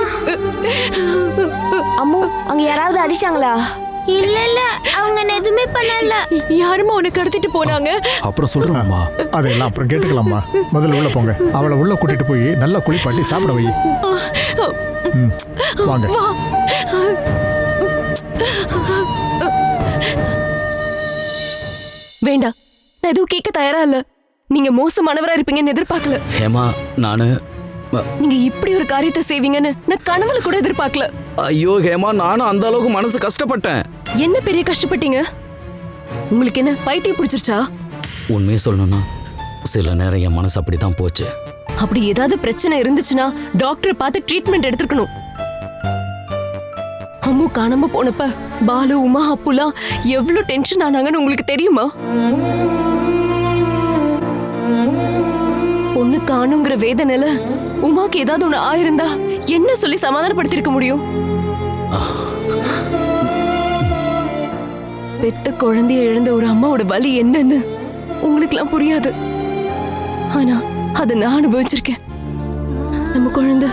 அம்மோ அங்க யாராவது அடிச்சாங்களா? இல்ல இல்ல, அவங்க என்ன எதுவுமே பண்ணல. யாருமா உன்னை கடத்திட்டு போனாங்க? அப்புறம் சொல்றோம்மா. அதையெல்லாம் அப்புறம் கேட்டுக்கலாம்மா. முதல்ல உள்ள போங்க. அவளை உள்ள கூட்டிட்டு போய் நல்லா குளிப்பாட்டி சாப்பிட வை. வாங்க. வேண்டாம், நான் எதுவும் கேட்க தயாரா இல்ல. நீங்க மோசமானவரா இருப்பீங்கன்னு எதிர்பார்க்கல. ஹேமா, நானு நீங்க இப்படி ஒரு காரியத்தை செய்வீங்கன்னு நான் கனவுல கூட எதிர்பார்க்கல. ஐயோ ஹேமா, நானும் அந்த அளவுக்கு மனசு கஷ்டப்பட்டேன். என்ன பெரிய கஷ்டப்பட்டீங்க? உங்களுக்கு என்ன பைத்தியம் பிடிச்சிருச்சா? உண்மையை சொல்லணும்னா சில நேரம் என் மனசு அப்படிதான் போச்சு. அப்படி ஏதாவது பிரச்சனை இருந்துச்சுன்னா டாக்டரை பார்த்து ட்ரீட்மெண்ட் எடுத்துக்கணும். அம்மு காணாம போனப்ப பாலு, உமா, அப்புலாம் எவ்வளவு டென்ஷன் ஆனாங்கன்னு உங்களுக்கு தெரியுமா? பொண்ணு காணுங்கிற வேதனையில உமாக்கு ஏதாவது ஒண்ணு ஆயிருந்தா என்ன சொல்லி சமாதானப்படுத்திருக்க முடியும்? பெத்த குழந்தைய இழந்த ஒரு அம்மாவோட வலி என்னன்னு உங்களுக்குலாம் புரியாது. ஆனா அதை நான் அனுபவிச்சிருக்கேன். நம்ம குழந்தை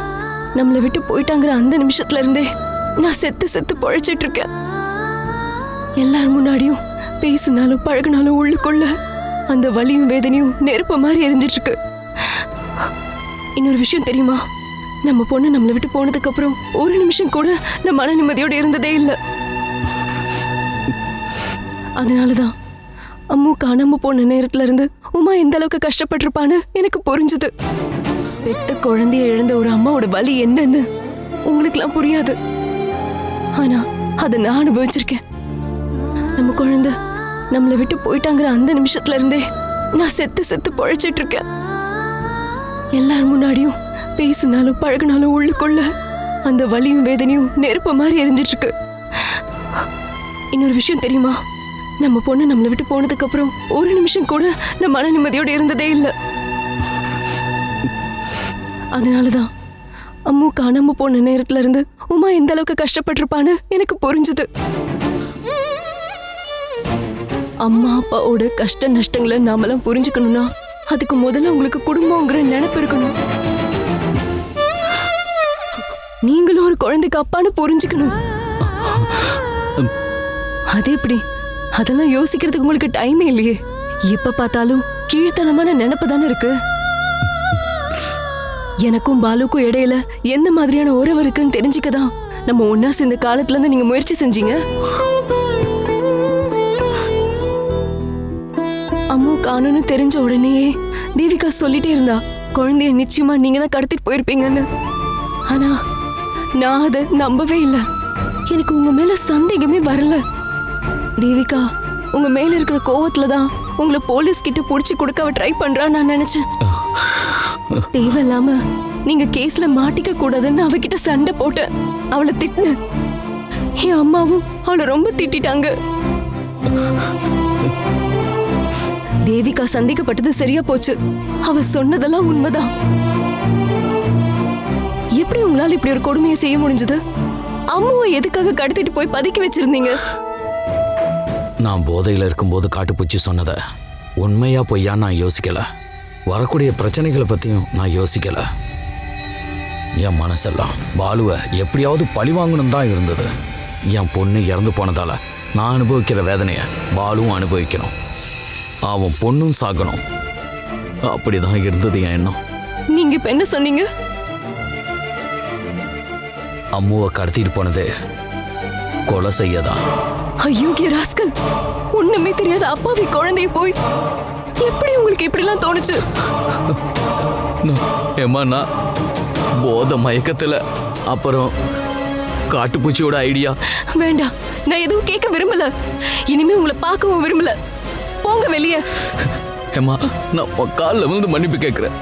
நம்மளை விட்டு போயிட்டாங்கிற அந்த நிமிஷத்துல இருந்தே நான் செத்து செத்து பொழைச்சிட்டு இருக்கேன். எல்லாரும் முன்னாடியும் பேசினாலும் பழகினாலும் உள்ளுக்குள்ள அந்த வலியும் வேதனையும் நெருப்பு மாதிரி எரிஞ்சிட்டு இருக்கு. இன்னொரு விஷயம் தெரியுமா? நம்ம பொண்ணு நம்மளை விட்டு போனதுக்கு அப்புறம் ஒரு நிமிஷம் கூட நான் மன நிம்மதியோடு இருந்ததே இல்லை. அதனாலதான் அம்மு காணாம போன நேரத்துல இருந்து உமா எந்த அளவுக்கு கஷ்டப்பட்டிருப்பான்னு எனக்கு புரிஞ்சுது. பெத்த குழந்தைய இழந்த ஒரு அம்மாவோட வலி என்னன்னு உங்களுக்குலாம் புரியாது. ஆனா அதை நான் அனுபவிச்சிருக்கேன். நம்ம குழந்தை நம்மளை விட்டு போயிட்டாங்கிற அந்த நிமிஷத்துல இருந்தே நான் செத்து செத்து பொழைச்சிட்டு இருக்கேன். எல்லாரும் முன்னாடியும் பேசினாலும் பழகினாலும் உள்ளுக்குள்ள அந்த வலியும் வேதனையும் நெருப்பு மாதிரி எரிஞ்சிட்டு இருக்கு. இன்னொரு விஷயம் தெரியுமா? நம்ம பொண்ணு நம்மளை விட்டு போனதுக்கு அப்புறம் ஒரு நிமிஷம் கூட நான் மன நிம்மதியோடு இருந்ததே இல்லை. அதனாலதான் அம்மு காணாம போன நேரத்துல இருந்து உமா எந்த அளவுக்கு கஷ்டப்பட்டிருப்பான்னு எனக்கு புரிஞ்சுது. அம்மா அப்பாவோட கஷ்ட நஷ்டங்களை நாமெல்லாம் புரிஞ்சுக்கணும்னா அதுக்கு முதல்ல உங்களுக்கு குடும்பங்கிற நினைப்பு இருக்கணும். நீங்களும் ஒரு குழந்தைக்கு அப்பான்னு புரிஞ்சுக்கணும். அது எப்படி? அதெல்லாம் யோசிக்கிறதுக்கு உங்களுக்கு டைமே இல்லையே. எப்ப பார்த்தாலும் கீழ்த்தனமான நினைப்பு தானே இருக்கு. எனக்கும் பாலுக்கும் இடையில எந்த மாதிரியான உறவு இருக்குன்னு தெரிஞ்சுக்கதான் நம்ம ஒன்னா சேர்ந்த காலத்துல இருந்து நீங்க முயற்சி செஞ்சீங்க. அம்மு காணும்னு தெரிஞ்ச உடனேயே தேவிகா சொல்லிட்டே இருந்தா குழந்தைய நிச்சயமா நீங்க தான் கடத்திட்டு போயிருப்பீங்கன்னு. ஆனா நான் அதை நம்பவே இல்லை. எனக்கு உங்க மேல சந்தேகமே வரல. தேவிகா உங்க மேல இருக்கிற கோவத்துலதான் உங்களை போலீஸ் கிட்ட புடிச்சு கொடுக்க அவ ட்ரை பண்றான்னு நான் நினைச்சேன். தேவையில்லாம நீங்க கேஸ்ல மாட்டிக்க கூடாதுன்னு அவகிட்ட சண்டை போட்டேன். அவளை திட்டினேன். என் அம்மாவும் அவளை ரொம்ப திட்டாங்க. தேவிகா சந்தேகப்பட்டது சரியா போச்சு. அவ சொன்னதெல்லாம் உண்மைதான். எப்படி உங்களால இப்படி ஒரு கொடுமையை செய்ய முடிஞ்சது? அம்மாவை எதுக்காக கடத்திட்டு போய் பதுக்கி வச்சிருந்தீங்க? நான் போதையில இருக்கும்போது காட்டுப்பூச்சி சொன்னதை உண்மையா பொய்யா நான் யோசிக்கல. வரக்கூடிய பிரச்சனைகளை பற்றியும் நான் யோசிக்கல. என் மனசெல்லாம் பாலுவை எப்படியாவது பழி வாங்கணும் தான் இருந்தது. என் பொண்ணு இறந்து போனதால நான் அனுபவிக்கிற வேதனையை பாலுவும் அனுபவிக்கணும். அவன் பொண்ணும் சாகணும். அப்படிதான் இருந்தது என் எண்ணம். நீங்க இப்ப என்ன சொன்னீங்க? அம்முவை கடத்திட்டு போனது கொலை செய்யதான். ஐயோ ராஸ்கல், ஒண்ணுமே தெரியாத அப்பாவி குழந்தைய போய் எப்படி உங்களுக்கு இப்படிலாம் தோணுச்சு? ஏமா நான் போத மயக்கத்துல அப்புறம் காட்டுப்பூச்சியோட ஐடியா. வேண்டாம், நான் எதுவும் கேட்க விரும்பல. இனிமே உங்களை பார்க்கவும் விரும்பல. போங்க வெளியே. ஏமா நான் உன் காலில் விழுந்து மன்னிப்பு கேட்கிறேன்.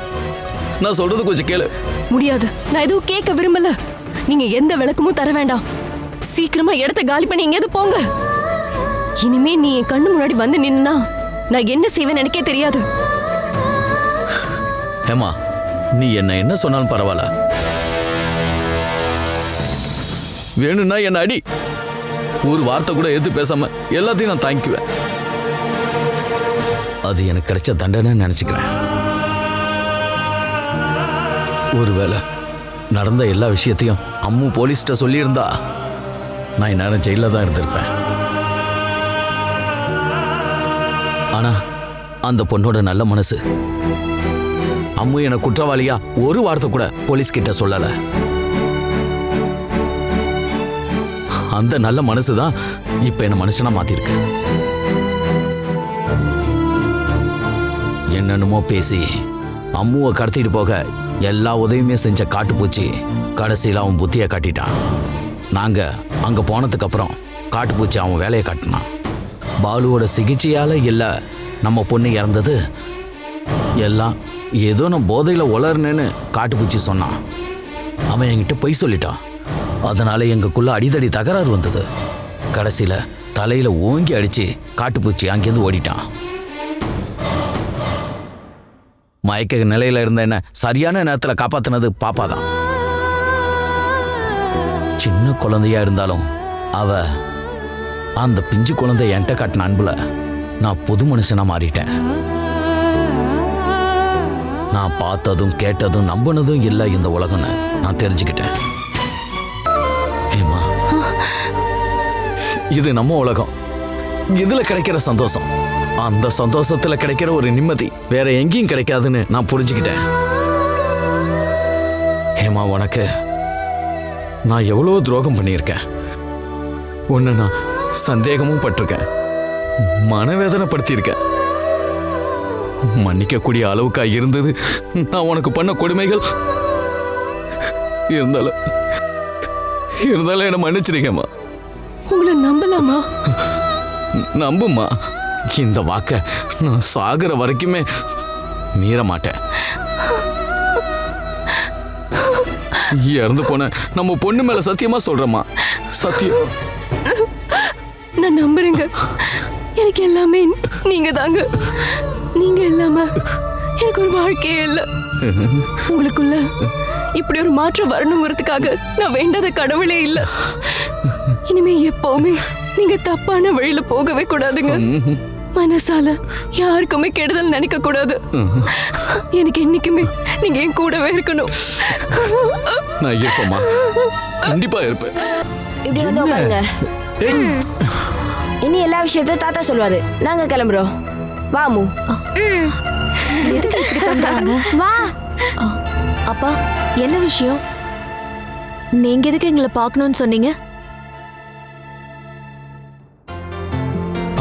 நான் சொல்றது கொஞ்சம் கேளு. முடியாது, நான் எதுவும் கேட்க விரும்பல. நீங்க எந்த விளக்கமும் தர வேண்டாம். சீக்கிரமா இடத்த காலி பண்ணி எங்கேயாவது போங்க. இனிமே நீ என் கண்ணு முன்னாடி வந்து நின்னா நான் என்ன செய்வேன்னு எனக்கே தெரியாது. ஏமா நீ என்ன சொன்னாலும் பரவாயில்ல. வேணும்னா என்ன அடி. ஒரு வார்த்தை கூட எது பேசாம எல்லாத்தையும் நான் தாங்கிக்குவேன். அது எனக்கு கிடைச்ச தண்டனை நினைச்சுக்கிறேன். ஒருவேளை நடந்த எல்லா விஷயத்தையும் அம்மு போலீஸ்கிட்ட சொல்லியிருந்தா நான் இந்நேரம் ஜெயில தான் இருந்திருப்பேன். ஆனா அந்த பொண்ணோட நல்ல மனசு அம்மு என குற்றவாளியா ஒரு வார்த்தை கூட போலீஸ் கிட்ட சொல்லல. அந்த நல்ல மனசுதான் இப்ப என்ன மனுஷனா மாத்திருக்கு. என்னென்னமோ பேசி அம்முவை கடத்திட்டு போக எல்லா உதவியுமே செஞ்ச காட்டுப்பூச்சி கடைசியில் அவன் புத்தியை காட்டிட்டான். நாங்க அங்க போனதுக்கு அப்புறம் காட்டுப்பூச்சி அவன் வேலையை காட்டினான். பாலுவோட சிகிச்சையால இல்லை நம்ம பொண்ணு இறந்தது. எல்லாம் ஏதோ நான் போதையில் உளர்னேன்னு காட்டுப்பூச்சி சொன்னான். அவன் என்கிட்ட பொய் சொல்லிட்டான். அதனால எங்களுக்குள்ள அடிதடி தகராறு வந்தது. கடைசியில் தலையில ஓங்கி அடிச்சு காட்டுப்பூச்சி அங்கேருந்து ஓடிட்டான். மயக்க நிலையில இருந்த என்ன சரியான நேரத்தில் காப்பாத்தினது பாப்பா தான். சின்ன குழந்தையா இருந்தாலும் அவ அந்த பிஞ்சு குழந்தை என்கிட்ட காட்டின அன்புல நான் புது மனுஷனா மாறிட்டேன். நான் பார்த்ததும் கேட்டதும் நம்பினதும் இல்லை இந்த உலகம்னு நான் தெரிஞ்சுக்கிட்டேன். ஏமா இது நம்ம உலகம். இதுல கிடைக்கிற சந்தோஷம், அந்த சந்தோஷத்துல கிடைக்கிற ஒரு நிம்மதி வேற எங்கேயும் கிடைக்காதுன்னு நான் புரிஞ்சுக்கிட்டேன். ஏமா உனக்கு நான் எவ்வளோ துரோகம் பண்ணியிருக்கேன். உன்னை நான் சந்தேகமும் பட்டிருக்கேன், மனவேதனைப்படுத்தியிருக்கேன். மன்னிக்கக்கூடிய அளவுக்கா இருந்தது நான் உனக்கு பண்ண கொடுமைகள். இருந்தாலும் என்ன மன்னிச்சிருக்கேம்மா. உங்களை நம்பலாமா? நம்புமா. இந்த வாக்க நான் சாகுற வரைக்குமே மீற மாட்டேன். இறந்து போன நம்ம பொண்ணு மேல சத்தியமா சொல்றேம்மா, சத்தியம். நான் நம்புறேங்க. எனக்கு எல்லாமே நீங்க தாங்க. நீங்க இல்லாம எனக்கு ஒரு வாழ்க்கையே இல்லை. உங்களுக்குள்ள இப்படி ஒரு மாற்றம் வரணுங்கிறதுக்காக நான் வேண்டாத கடவுளே இல்லை. இனிமே எப்பவுமே நீங்க தப்பான வழியில போகவே கூடாதுங்க. மனசால யாருக்குமே கெடுதல் நினைக்க கூடாது. எனக்கு என்னைக்குமே நீங்க என் கூடவே இருக்கணும். நான் இருப்பேம்மா, கண்டிப்பா இருப்பேன். இப்படி வந்து உட்காருங்க. இனி எல்லா விஷயத்தையும் தாத்தா சொல்லுவாரு. நாங்க கிளம்புறோம். வா அம்மு. எதுக்கு இப்படி பண்றாங்க? வா. அப்பா, என்ன விஷயம்? நீங்க எதுக்கு எங்களை பார்க்கணும்னு சொன்னீங்க?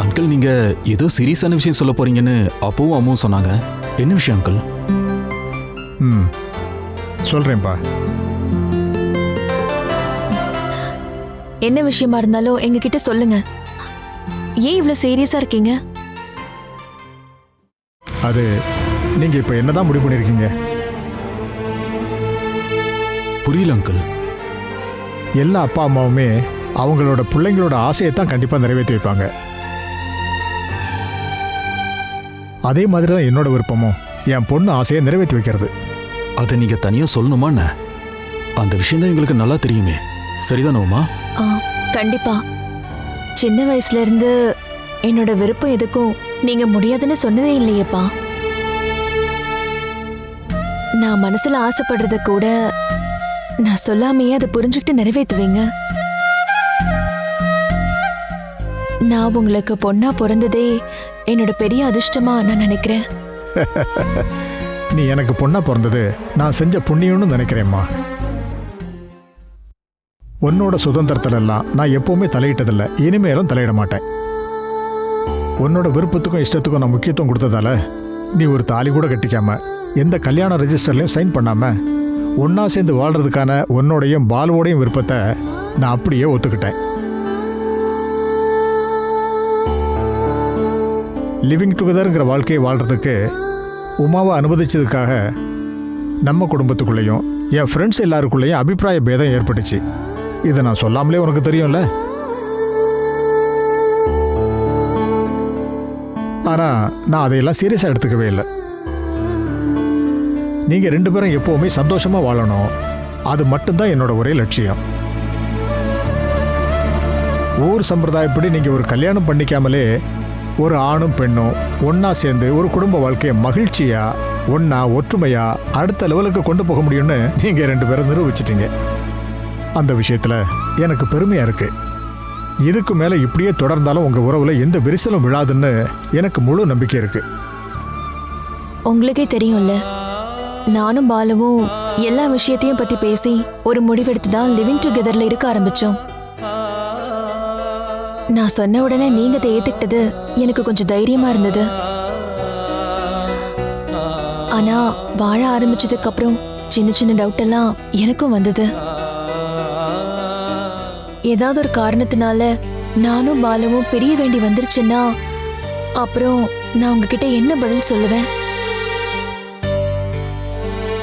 அங்கிள், நீங்க ஏதோ சீரியஸான விஷயம் சொல்ல போறீங்கன்னு அப்பவும் அம்மாவும் சொன்னாங்க. என்ன விஷயம் அங்கிள்? சொல்றேன்ப்பா. என்ன விஷயமா இருந்தாலும் எங்ககிட்ட சொல்லுங்க. ஏன் இவ்வளவு சீரியஸா இருக்கீங்க? அது நீங்க இப்ப என்னதான் முடிவு பண்ணிருக்கீங்க? புரியல அங்கிள். எல்லா அப்பா அம்மாவுமே அவங்களோட பிள்ளைங்களோட ஆசையை தான் கண்டிப்பா நிறைவேற்றி வைப்பாங்க. அதே மாதிரி தான் என்னோட விருப்பமும் என் பொண்ணு ஆசையை நிறைவேற்றி வைக்கிறது. அதை நீங்க தனியா சொல்லணுமா என்ன? அந்த விஷயம் தான் எங்களுக்கு நல்லா தெரியுமே. சரிதானோமா? கண்டிப்பா. சின்ன வயசுல இருந்து என்னோட விருப்பம் எதுக்கும் நீங்க முடியாதுன்னு சொன்னதே இல்லையேப்பா. நான் மனசுல ஆசைப்படுறத கூட நான் சொல்லாமையே அதை புரிஞ்சுக்கிட்டு நிறைவேற்றுவீங்க. நான் உங்களுக்கு பொண்ணா பிறந்ததே என்னோட பெரிய அதிர்ஷ்டமா நான் நினைக்கிறேன். நீ எனக்கு பொண்ணா பிறந்தது நான் செஞ்ச புண்ணியம்னு நினைக்கிறேம்மா. உன்னோட சுதந்திரத்துல எல்லாம் நான் எப்பவுமே தலையிட்டதில்லை, இனிமேலும் தலையிட மாட்டேன். உன்னோட விருப்பத்துக்கும் இஷ்டத்துக்கும் நான் முக்கியத்துவம் கொடுத்ததால நீ ஒரு தாலி கூட கட்டிக்காம எந்த கல்யாண ரெஜிஸ்டர்லையும் சைன் பண்ணாம ஒன்னா சேர்ந்து வாழ்றதுக்கான உன்னோடையும் பாலுவோடையும் விருப்பத்தை நான் அப்படியே ஒத்துக்கிட்டேன். லிவிங் டுகெதர்ங்கிற வாழ்க்கையை வாழ்றதுக்கு உமாவை அனுமதிச்சதுக்காக நம்ம குடும்பத்துக்குள்ளேயும் என் ஃப்ரெண்ட்ஸ் எல்லாருக்குள்ளேயும் அபிப்பிராய பேதம் ஏற்பட்டுச்சு. இதை நான் சொல்லாமலே உனக்கு தெரியும்ல. ஆனால் நான் அதையெல்லாம் சீரியஸாக எடுத்துக்கவே இல்லை. நீங்கள் 2 பேரும் எப்போவுமே சந்தோஷமாக வாழணும், அது மட்டும்தான் என்னோட ஒரே லட்சியம். ஊர் சம்பிரதாயப்படி நீங்கள் ஒரு கல்யாணம் பண்ணிக்காமலே ஒரு ஆணும் பெண்ணும் ஒன்றா சேர்ந்து ஒரு குடும்ப வாழ்க்கையை மகிழ்ச்சியாக ஒன்றா ஒற்றுமையாக அடுத்த லெவலுக்கு கொண்டு போக முடியும்னு நீங்கள் 2 பேரும் நிரூபிச்சிட்டீங்க. அந்த விஷயத்தில் எனக்கு பெருமையாக இருக்குது. இதுக்கு மேலே இப்படியே தொடர்ந்தாலும் உங்கள் உறவில் எந்த விரிசலும் விழாதுன்னு எனக்கு முழு நம்பிக்கை இருக்குது. உங்களுக்கே தெரியும்ல, நானும் பாலுவும் எல்லா விஷயத்தையும் பற்றி பேசி ஒரு முடிவெடுத்து தான் லிவிங் டுகெதரில் இருக்க ஆரம்பித்தோம். நான் சொன்ன உடனே நீங்கள் அதை ஏற்றுக்கிட்டது எனக்கு கொஞ்சம் தைரியமாக இருந்தது. ஆனால் வாழ ஆரம்பிச்சதுக்கப்புறம் சின்ன சின்ன டவுட் எல்லாம் எனக்கும் வந்தது. ஏதாவது ஒரு காரணத்தினால நானும் பாலுவும் பிரிய வேண்டி வந்துருச்சுன்னா அப்புறம் நான் உங்ககிட்ட என்ன பதில் சொல்லுவேன்?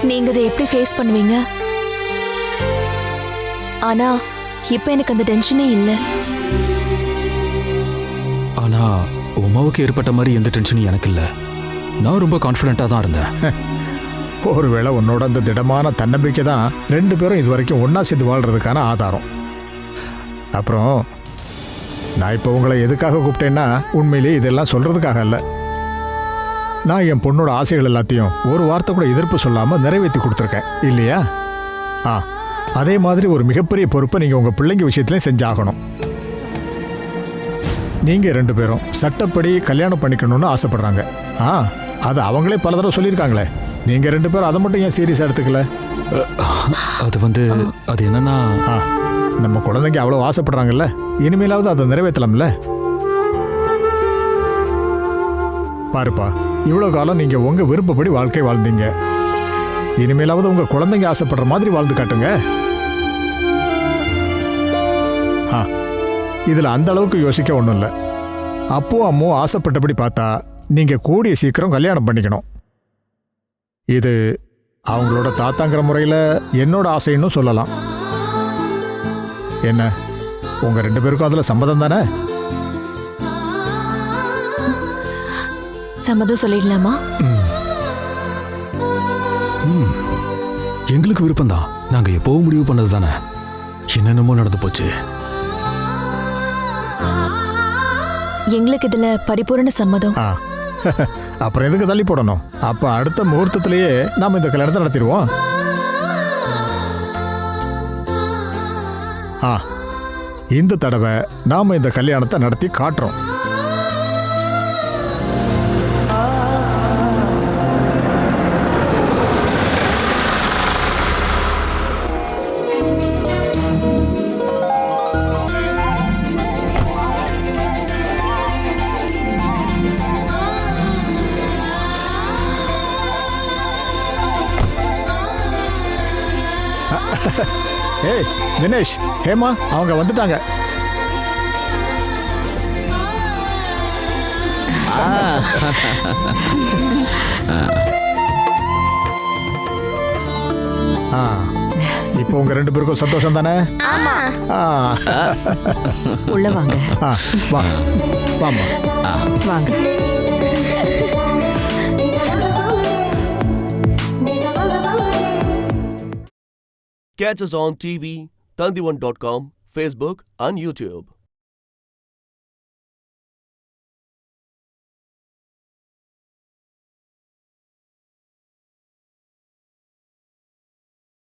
நீங்க அதை எப்படி ஃபேஸ் பண்ணுவீங்க? ஆனா இப்ப எனக்கு அந்த டென்ஷனே இல்லை. ஆனா உமாவுக்கு ஏற்பட்ட மாதிரி எந்த டென்ஷனும் எனக்கு இல்லை. நான் ரொம்ப கான்ஃபிடென்ட்டாக தான் இருந்தேன். ஒருவேளை உன்னோட அந்த திடமான தன்னம்பிக்கை தான் 2 பேரும் இது வரைக்கும் ஒன்றா சேர்ந்து வாழ்கிறதுக்கான ஆதாரம். அப்புறம் நான் இப்போ உங்களை எதுக்காக கூப்பிட்டேன்னா உண்மையிலே இதெல்லாம் சொல்கிறதுக்காக இல்லை. நான் என் பொண்ணோட ஆசைகள் எல்லாத்தையும் ஒரு வார்த்தை கூட எதிர்ப்பு சொல்லாமல் நிறைவேற்றி கொடுத்துருக்கேன் இல்லையா? அதே மாதிரி ஒரு மிகப்பெரிய பொறுப்பை நீங்கள் உங்கள் பிள்ளைங்க விஷயத்துலையும் செஞ்சாகணும். நீங்கள் 2 பேரும் சட்டப்படி கல்யாணம் பண்ணிக்கணும்னு ஆசைப்படுறாங்க. அது அவங்களே பல தடவை சொல்லியிருக்காங்களே. நீங்கள் 2 பேரும் அதை மட்டும் ஏன் சீரியஸாக எடுத்துக்கல? அது என்னன்னா, நம்ம குழந்தைங்க அவ்வளோ ஆசைப்படுறாங்கல்ல, இனிமேலாவது அதை நிறைவேற்றலாம்ல. பாருப்பா, இவ்வளோ காலம் நீங்கள் உங்கள் விருப்பப்படி வாழ்க்கை வாழ்ந்தீங்க. இனிமேலாவது உங்கள் குழந்தைங்க ஆசைப்படுற மாதிரி வாழ்ந்து காட்டுங்க. இதில் அந்த அளவுக்கு யோசிக்க ஒன்றும் இல்லை. அப்போ அம்மோ ஆசைப்பட்டபடி பார்த்தா நீங்கள் கூடிய சீக்கிரம் கல்யாணம் பண்ணிக்கணும். இது அவங்களோட தாத்தாங்கிற முறையில் என்னோட ஆசைன்னு சொல்லலாம். என்ன, உங்கள் 2 பேருக்கும் அதில் சம்மதம் தானே? சம்மதம் சொல்லிடலாமா? எங்களுக்கு விருப்பம் தான். நாங்கள் எப்போவும் முடிவு பண்ணது தானே. என்னென்னமோ நடந்து போச்சு. எங்களுக்கு இதில் பரிபூரண சம்மதம். அப்புறம் எதுக்கு தள்ளி போடணும்? அப்போ அடுத்த முகூர்த்தத்திலேயே நாம் இந்த கல்யாணத்தை நடத்திடுவோம். இந்த தடவை நாம் இந்த கல்யாணத்தை நடத்தி காட்டுறோம். ஏய் தினேஷ், ஹேமா அவங்க வந்துட்டாங்க. இப்போ உங்க 2 பேருக்கும் சந்தோஷம் தானே? உள்ள வாங்க. வாமா வாங்க. Catch us on TV, Tandivan.com, Facebook and YouTube.